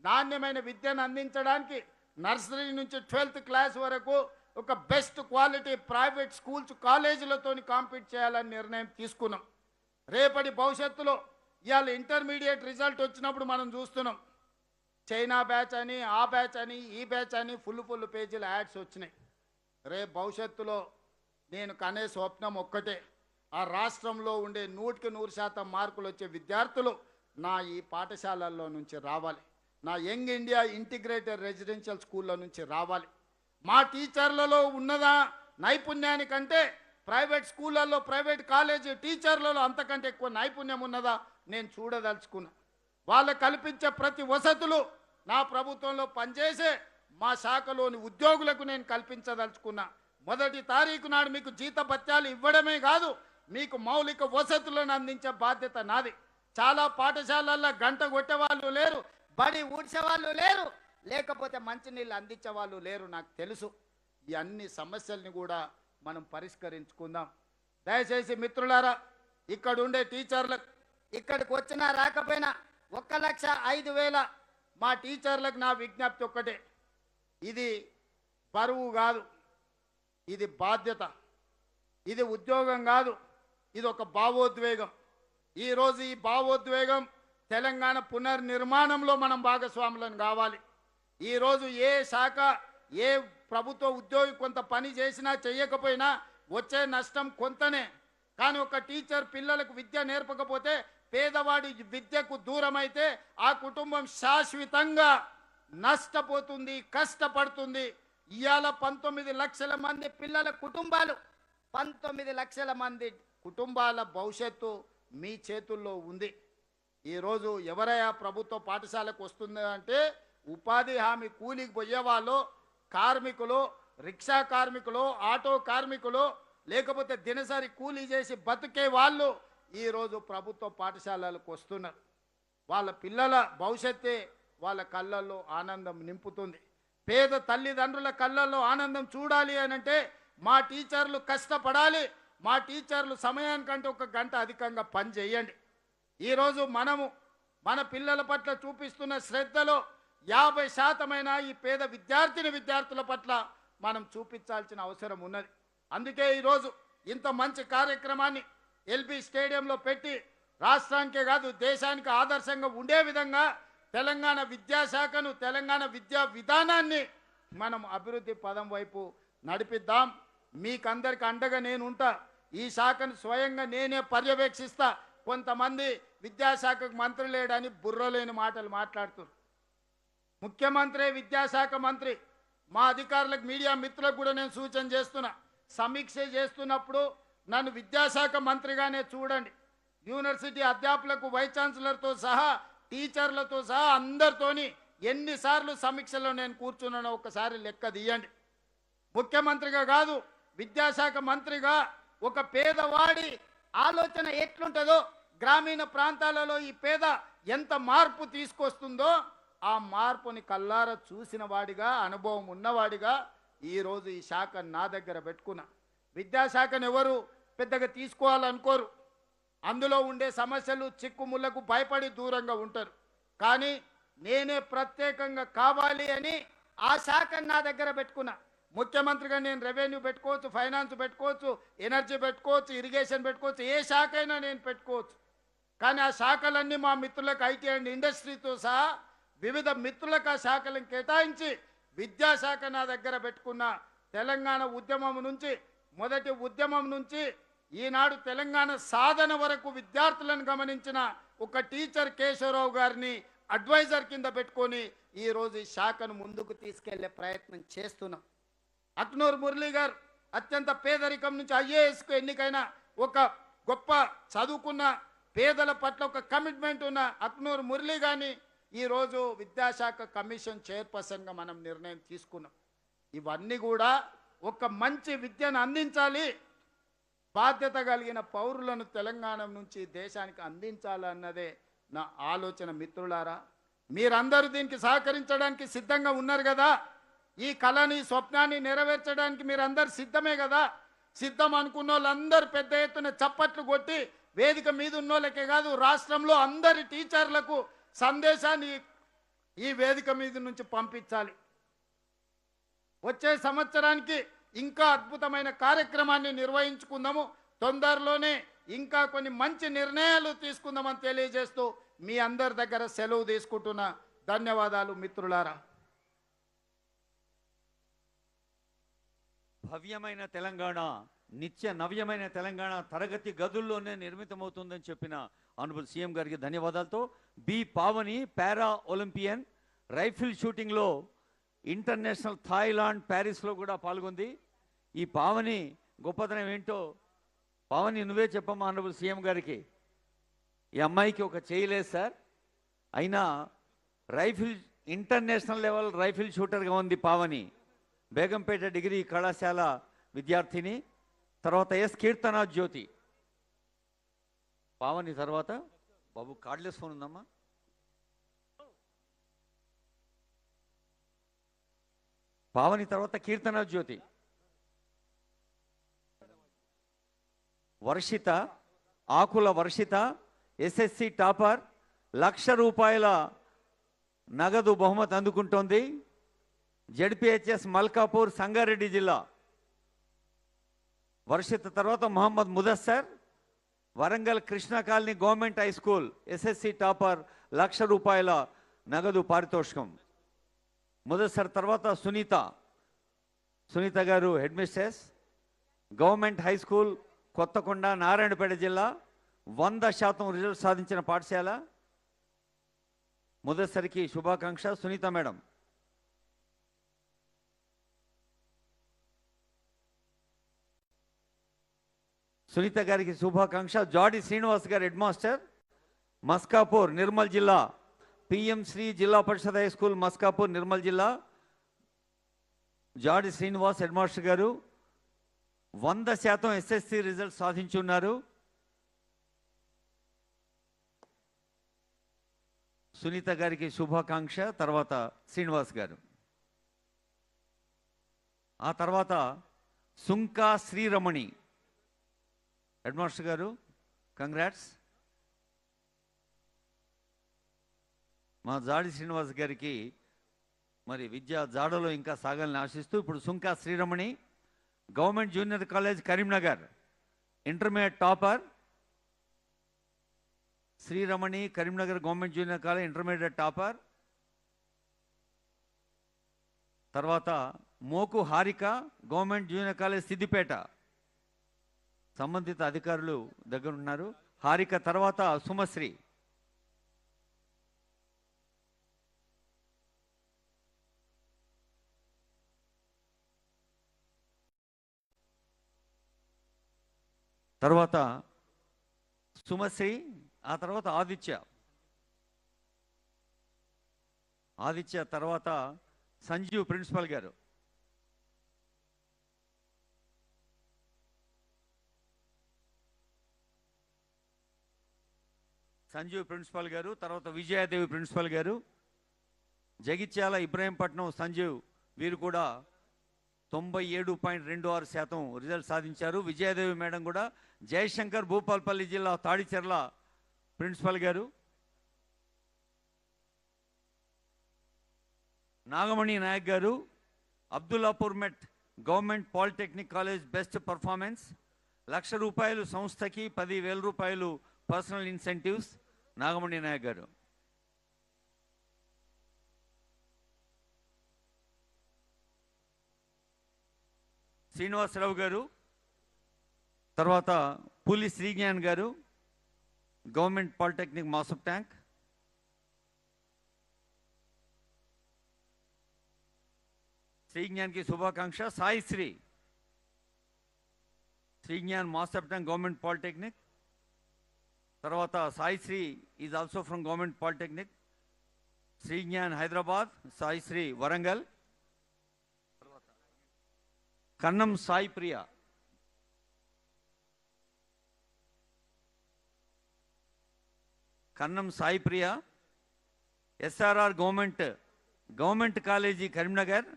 నాణ్యమైన విద్యను అందించడానికి నర్సరీ నుంచి 12th క్లాస్ వరకు ఒక బెస్ట్ క్వాలిటీ ప్రైవేట్ స్కూల్స్ కాలేజీలతోని కాంపీట్ చేయాలని నిర్ణయం తీసుకున్నాం. రేపటి భవిష్యత్తులో ఇవాళ ఇంటర్మీడియట్ రిజల్ట్ వచ్చినప్పుడు మనం చూస్తున్నాం, చైనా బ్యాచ్ అని, ఆ బ్యాచ్ అని, ఈ బ్యాచ్ అని ఫుల్ పేజీల యాడ్స్ వచ్చినాయి. రేపు భవిష్యత్తులో నేను కనే స్వప్నం ఒక్కటే, ఆ రాష్ట్రంలో ఉండే 100% మార్కులు వచ్చే విద్యార్థులు నా ఈ పాఠశాలల్లో నుంచి రావాలి, నా యంగ్ ఇండియా ఇంటిగ్రేటెడ్ రెసిడెన్షియల్ స్కూల్లో నుంచి రావాలి. మా టీచర్లలో ఉన్నదా నైపుణ్యానికంటే ప్రైవేట్ స్కూళ్ళల్లో, ప్రైవేట్ కాలేజీ టీచర్లలో అంతకంటే ఎక్కువ నైపుణ్యం ఉన్నదా నేను చూడదలుచుకున్నా. వాళ్ళకు కల్పించే ప్రతి వసతులు నా ప్రభుత్వంలో పనిచేసే మా శాఖలోని ఉద్యోగులకు నేను కల్పించదలుచుకున్నా. 1వ తారీఖు నాడు మీకు జీతభత్యాలు ఇవ్వడమే కాదు, మీకు మౌలిక వసతులను అందించే బాధ్యత నాది. చాలా పాఠశాలల్లో గంట కొట్టేవాళ్ళు లేరు, బడి ఊడ్చేవాళ్ళు లేరు, లేకపోతే మంచినీళ్ళు అందించే వాళ్ళు లేరు. నాకు తెలుసు. ఈ అన్ని సమస్యల్ని కూడా మనం పరిష్కరించుకుందాం. దయచేసి మిత్రులారా, ఇక్కడ ఉండే టీచర్లకు ఇక్కడికి వచ్చినా రాకపోయినా 1,05,000 మా టీచర్లకు నా విజ్ఞప్తి ఒక్కటే, ఇది బరువు కాదు, ఇది బాధ్యత, ఇది ఉద్యోగం కాదు, ఇది ఒక భావోద్వేగం. ఈరోజు ఈ భావోద్వేగం తెలంగాణ పునర్నిర్మాణంలో మనం భాగస్వాములను కావాలి. ఈరోజు ఏ శాఖ, ఏ ప్రభుత్వ ఉద్యోగి కొంత పని చేసినా చేయకపోయినా వచ్చే నష్టం కొంతనే. కానీ ఒక టీచర్ పిల్లలకు విద్య నేర్పకపోతే, పేదవాడి విద్యకు దూరమైతే ఆ కుటుంబం శాశ్వతంగా నష్టపోతుంది, కష్టపడుతుంది. ఇవాళ 19 లక్షల మంది పిల్లల కుటుంబాలు, 19 లక్షల మంది కుటుంబాల భవిష్యత్తు మీ చేతుల్లో ఉంది. ఈరోజు ఎవరైనా ప్రభుత్వ పాఠశాలకు వస్తుంది అంటే ఉపాధి హామీ కూలికి పోయేవాళ్ళు, కార్మికులు, రిక్షా కార్మికులు, ఆటో కార్మికులు, లేకపోతే దినసరి కూలీ చేసి బతికే వాళ్ళు ఈరోజు ప్రభుత్వ పాఠశాలలకు వస్తున్నారు. వాళ్ళ పిల్లల భవిష్యత్తే వాళ్ళ కళ్ళల్లో ఆనందం నింపుతుంది. పేద తల్లిదండ్రుల కళ్ళల్లో ఆనందం చూడాలి అనంటే మా టీచర్లు కష్టపడాలి, మా టీచర్లు సమయానికంటే 1 గంట అధికంగా పని చేయండి. ఈరోజు మనము మన పిల్లల పట్ల చూపిస్తున్న శ్రద్ధలో 50% ఈ పేద విద్యార్థుల పట్ల మనం చూపించాల్సిన అవసరం ఉన్నది. అందుకే ఈరోజు ఇంత మంచి కార్యక్రమాన్ని ఎల్బీ స్టేడియంలో పెట్టి రాష్ట్రానికే కాదు దేశానికి ఆదర్శంగా ఉండే విధంగా తెలంగాణ విద్యాశాఖను, తెలంగాణ విద్యా విధానాన్ని మనం అభివృద్ధి పదం వైపు నడిపిద్దాం. మీకందరికి అండగా నేను ఉంటా. ఈ శాఖను స్వయంగా నేనే పర్యవేక్షిస్తా. కొంతమంది విద్యాశాఖకు మంత్రి లేడని బుర్రలేని మాటలు మాట్లాడుతున్నారు. ముఖ్యమంత్రి, విద్యాశాఖ మంత్రి, మా అధికారులకు, మీడియా మిత్రులకు కూడా నేను సూచన చేస్తున్నా, సమీక్ష చేస్తున్నప్పుడు నన్ను విద్యాశాఖ మంత్రిగానే చూడండి. యూనివర్సిటీ అధ్యాపకులకు, వైస్ ఛాన్సలర్తో సహా, టీచర్లతో సహా అందరితోని ఎన్నిసార్లు సమీక్షలో నేను కూర్చున్నానో ఒకసారి లెక్క తీయండి. ముఖ్యమంత్రిగా కాదు, విద్యాశాఖ మంత్రిగా ఒక పేదవాడి ఆలోచన ఎట్లుంటుందో, గ్రామీణ ప్రాంతాలలో ఈ పేద ఎంత మార్పు తీసుకొస్తుందో ఆ మార్పుని కల్లారా చూసిన వాడిగా, అనుభవం ఉన్నవాడిగా ఈరోజు ఈ శాఖ నా దగ్గర పెట్టుకున్నా. విద్యాశాఖను ఎవరు పెద్దగా తీసుకోవాలనుకోరు. అందులో ఉండే సమస్యలు, చిక్కుముళ్లకు భయపడి దూరంగా ఉంటారు. కానీ నేనే ప్రత్యేకంగా కావాలి అని ఆ శాఖను నా దగ్గర పెట్టుకున్నా. ముఖ్యమంత్రిగా నేను రెవెన్యూ పెట్టుకోవచ్చు, ఫైనాన్స్ పెట్టుకోవచ్చు, ఎనర్జీ పెట్టుకోవచ్చు, ఇరిగేషన్ పెట్టుకోవచ్చు, ఏ శాఖ అయినా నేను పెట్టుకోవచ్చు. కానీ ఆ శాఖలన్నీ మా మిత్రులకు, ఐటీ అండ్ ఇండస్ట్రీతో సహా వివిధ మిత్రులకు ఆ శాఖలను కేటాయించి విద్యాశాఖ నా దగ్గర పెట్టుకున్న. తెలంగాణ ఉద్యమం నుంచి, మొదటి ఉద్యమం నుంచి ఈనాడు తెలంగాణ సాధన వరకు విద్యార్థులను గమనించిన ఒక టీచర్ కేశవరావు గారిని అడ్వైజర్ కింద పెట్టుకొని ఈరోజు ఈ శాఖను ముందుకు తీసుకెళ్లే ప్రయత్నం చేస్తున్నాం. అక్నూర్ మురళీ గారు అత్యంత పేదరికం నుంచి ఐఏఎస్కు ఎన్నికైన ఒక గొప్ప చదువుకున్న పేదల పట్ల ఒక కమిట్మెంట్ ఉన్న అక్నూర్ మురళీ గారిని ఈరోజు విద్యాశాఖ కమిషన్ చైర్పర్సన్గా మనం నిర్ణయం తీసుకున్నాం. ఇవన్నీ కూడా ఒక మంచి విద్యను అందించాలి, బాధ్యత కలిగిన పౌరులను తెలంగాణ నుంచి దేశానికి అందించాలన్నదే నా ఆలోచన. మిత్రులారా, మీరందరూ దీనికి సహకరించడానికి సిద్ధంగా ఉన్నారు కదా? ఈ కళని, స్వప్నాన్ని నెరవేర్చడానికి మీరందరూ సిద్ధమే కదా? సిద్ధం అనుకున్న వాళ్ళందరూ పెద్ద ఎత్తున చప్పట్లు కొట్టి వేదిక మీద ఉన్నోళ్ళకే కాదు, రాష్ట్రంలో అందరి టీచర్లకు సందేశాన్ని ఈ వేదిక మీద నుంచి పంపించాలి. వచ్చే సంవత్సరానికి ఇంకా అద్భుతమైన కార్యక్రమాన్ని నిర్వహించుకుందాము. తొందరలోనే ఇంకా కొన్ని మంచి నిర్ణయాలు తీసుకుందామని తెలియజేస్తూ మీ అందరి దగ్గర సెలవు తీసుకుంటున్నా. ధన్యవాదాలు మిత్రులారా. భవ్యమైన తెలంగాణ, నిత్య నవ్యమైన తెలంగాణ తరగతి గదుల్లోనే నిర్మితమవుతుందని చెప్పిన ఆనరబుల్ సీఎం గారికి ధన్యవాదాలతో బి పావని పారా ఒలింపియన్ రైఫిల్ షూటింగ్లో ఇంటర్నేషనల్ థాయిలాండ్ ప్యారిస్లో కూడా పాల్గొంది. ఈ పావని గొప్పతనం ఏంటో పావని నువ్వే చెప్పమ్మా ఆనరబుల్ సీఎం గారికి. ఈ అమ్మాయికి ఒక చేయలేదు సార్, అయినా రైఫిల్ ఇంటర్నేషనల్ లెవెల్ రైఫిల్ షూటర్గా ఉంది పావని. బేగంపేట డిగ్రీ కళాశాల విద్యార్థిని. తర్వాత ఎస్ కీర్తన జ్యోతి. పావని తర్వాత బాబు కార్డ్లెస్ ఫోన్ ఉందమ్మా. పావని తర్వాత కీర్తన జ్యోతి. వర్షిత, ఆకుల వర్షిత ఎస్ఎస్సి టాపర్, 1,00,000 రూపాయల నగదు బహుమతి అందుకుంటోంది. జెడ్పిహెచ్ఎస్ మల్కాపూర్ సంగారెడ్డి జిల్లా. వర్షిత తర్వాత Mohammed Mudassar, Warangal Krishna colony government high school SSC topper, 1,00,000 రూపాయల నగదు పారితోషికం. ముదస్సర్ తర్వాత సునీత గారు head mistress, government high school Kothakonda Narayanpet జిల్లా. 100% రిజల్ట్ సాధించిన పాఠశాల. ముదస్సరికి శుభాకాంక్ష సునీత మేడం. సునీత గారికి శుభాకాంక్ష. జాడి శ్రీనివాస్ గారు హెడ్ మాస్టర్, మస్కాపూర్ నిర్మల్ జిల్లా. పిఎం శ్రీ జిల్లా పరిషత్ హై స్కూల్ మస్కాపూర్ నిర్మల్ జిల్లా. జాడి శ్రీనివాస్ హెడ్ మాస్టర్ గారు 100% ఎస్ఎస్సి రిజల్ట్ సాధించున్నారు. సునీత గారికి శుభాకాంక్ష. తర్వాత శ్రీనివాస్ గారు. ఆ తర్వాత సుంకా శ్రీరమణి హెడ్ మాస్టర్ గారు, కంగ్రాట్స్. మా జాడి శ్రీనివాస్ గారికి మరి విద్యా జాడలో ఇంకా సాగాలని ఆశిస్తూ ఇప్పుడు Sunka Sriramani, government junior college Karimnagar intermediate topper. Sriramani Karimnagar government junior college intermediate topper. తర్వాత Moku Harika government junior college Siddipet. సంబంధిత అధికారులు దగ్గర ఉన్నారు. హారిక తర్వాత సుమశ్రీ. తర్వాత సుమశ్రీ, ఆ తర్వాత ఆదిత్య తర్వాత సంజీవ్ ప్రిన్సిపల్ గారు. సంజీవ్ ప్రిన్సిపల్ గారు తర్వాత విజయాదేవి ప్రిన్సిపల్ గారు. జగిత్యాల ఇబ్రాహీంపట్నం సంజీవ్ వీరు కూడా 97.26% రిజల్ట్ సాధించారు. విజయాదేవి మేడం కూడా. జయశంకర్ భూపాల్పల్లి జిల్లా తాడిచెర్ల ప్రిన్సిపల్ గారు. నాగమణి నాయక్ గారు Abdullapur Met government polytechnic college best performance. 1,00,000 రూపాయలు సంస్థకి, 10,000 రూపాయలు పర్సనల్ ఇన్సెంటివ్స్. నాగమణి నాయక్ గారు. శ్రీనివాసరావు గారు తర్వాత పులి శ్రీజ్ఞాన్ గారు గవర్నమెంట్ పాలిటెక్నిక్ మాసప్ ట్యాంక్. శ్రీజ్ఞాన్కి శుభాకాంక్ష. Sai Srijnan Masab Tank government polytechnic. తర్వాత Saisri is also from government polytechnic. Srijnan Hyderabad, Saisri Warangal. Kannam Sai Priya. Kannam Sai Priya SRR government college Karimnagar.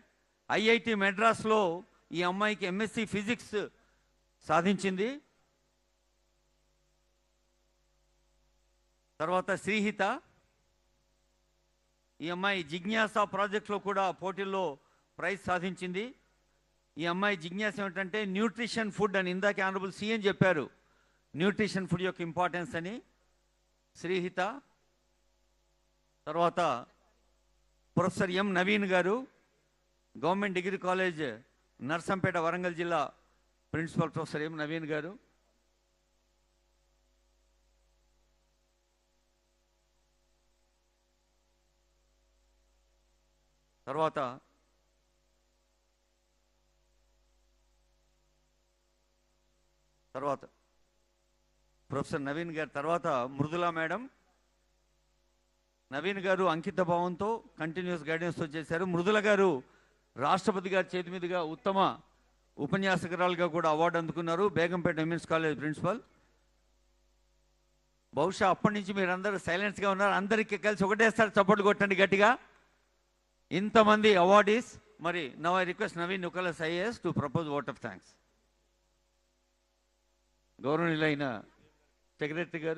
IIT మెడ్రాస్లో ఈ అమ్మాయికి ఎంఎస్సి ఫిజిక్స్ సాధించింది. తర్వాత శ్రీహిత, ఈ అమ్మాయి జిజ్ఞాస ప్రాజెక్ట్లో కూడా పోటీల్లో ప్రైజ్ సాధించింది. ఈ అమ్మాయి జిజ్ఞాస ఏమిటంటే న్యూట్రిషన్ ఫుడ్ అని, ఇందాక ఆనరబుల్ సీఎం చెప్పారు న్యూట్రిషన్ ఫుడ్ యొక్క ఇంపార్టెన్స్ అని. శ్రీహిత. తర్వాత ప్రొఫెసర్ ఎం నవీన్ గారు, government degree college Narsampet Warangal జిల్లా ప్రిన్సిపల్ ప్రొఫెసర్ ఎం నవీన్ గారు. తర్వాత ప్రొఫెసర్ నవీన్ గారు, తర్వాత మృదులా మేడం. నవీన్ గారు అంకిత భావంతో కంటిన్యూస్ గైడెన్స్తో చేశారు. మృదుల గారు రాష్ట్రపతి గారి చేతి మీదుగా ఉత్తమ ఉపన్యాసకురాలుగా కూడా అవార్డు అందుకున్నారు, బేగంపేట విమెన్స్ కాలేజ్ ప్రిన్సిపల్. బహుశా అప్పటి నుంచి మీరందరూ సైలెన్స్గా ఉన్నారు. అందరికీ కలిసి ఒకటేసారి చప్పట్లు కొట్టండి గట్టిగా. ఇంతమంది అవార్డీస్. మరి now I request Naveen Nicholas IAS to propose vote of thanks. గౌరవనీయులైన సెక్రటరీ గారు.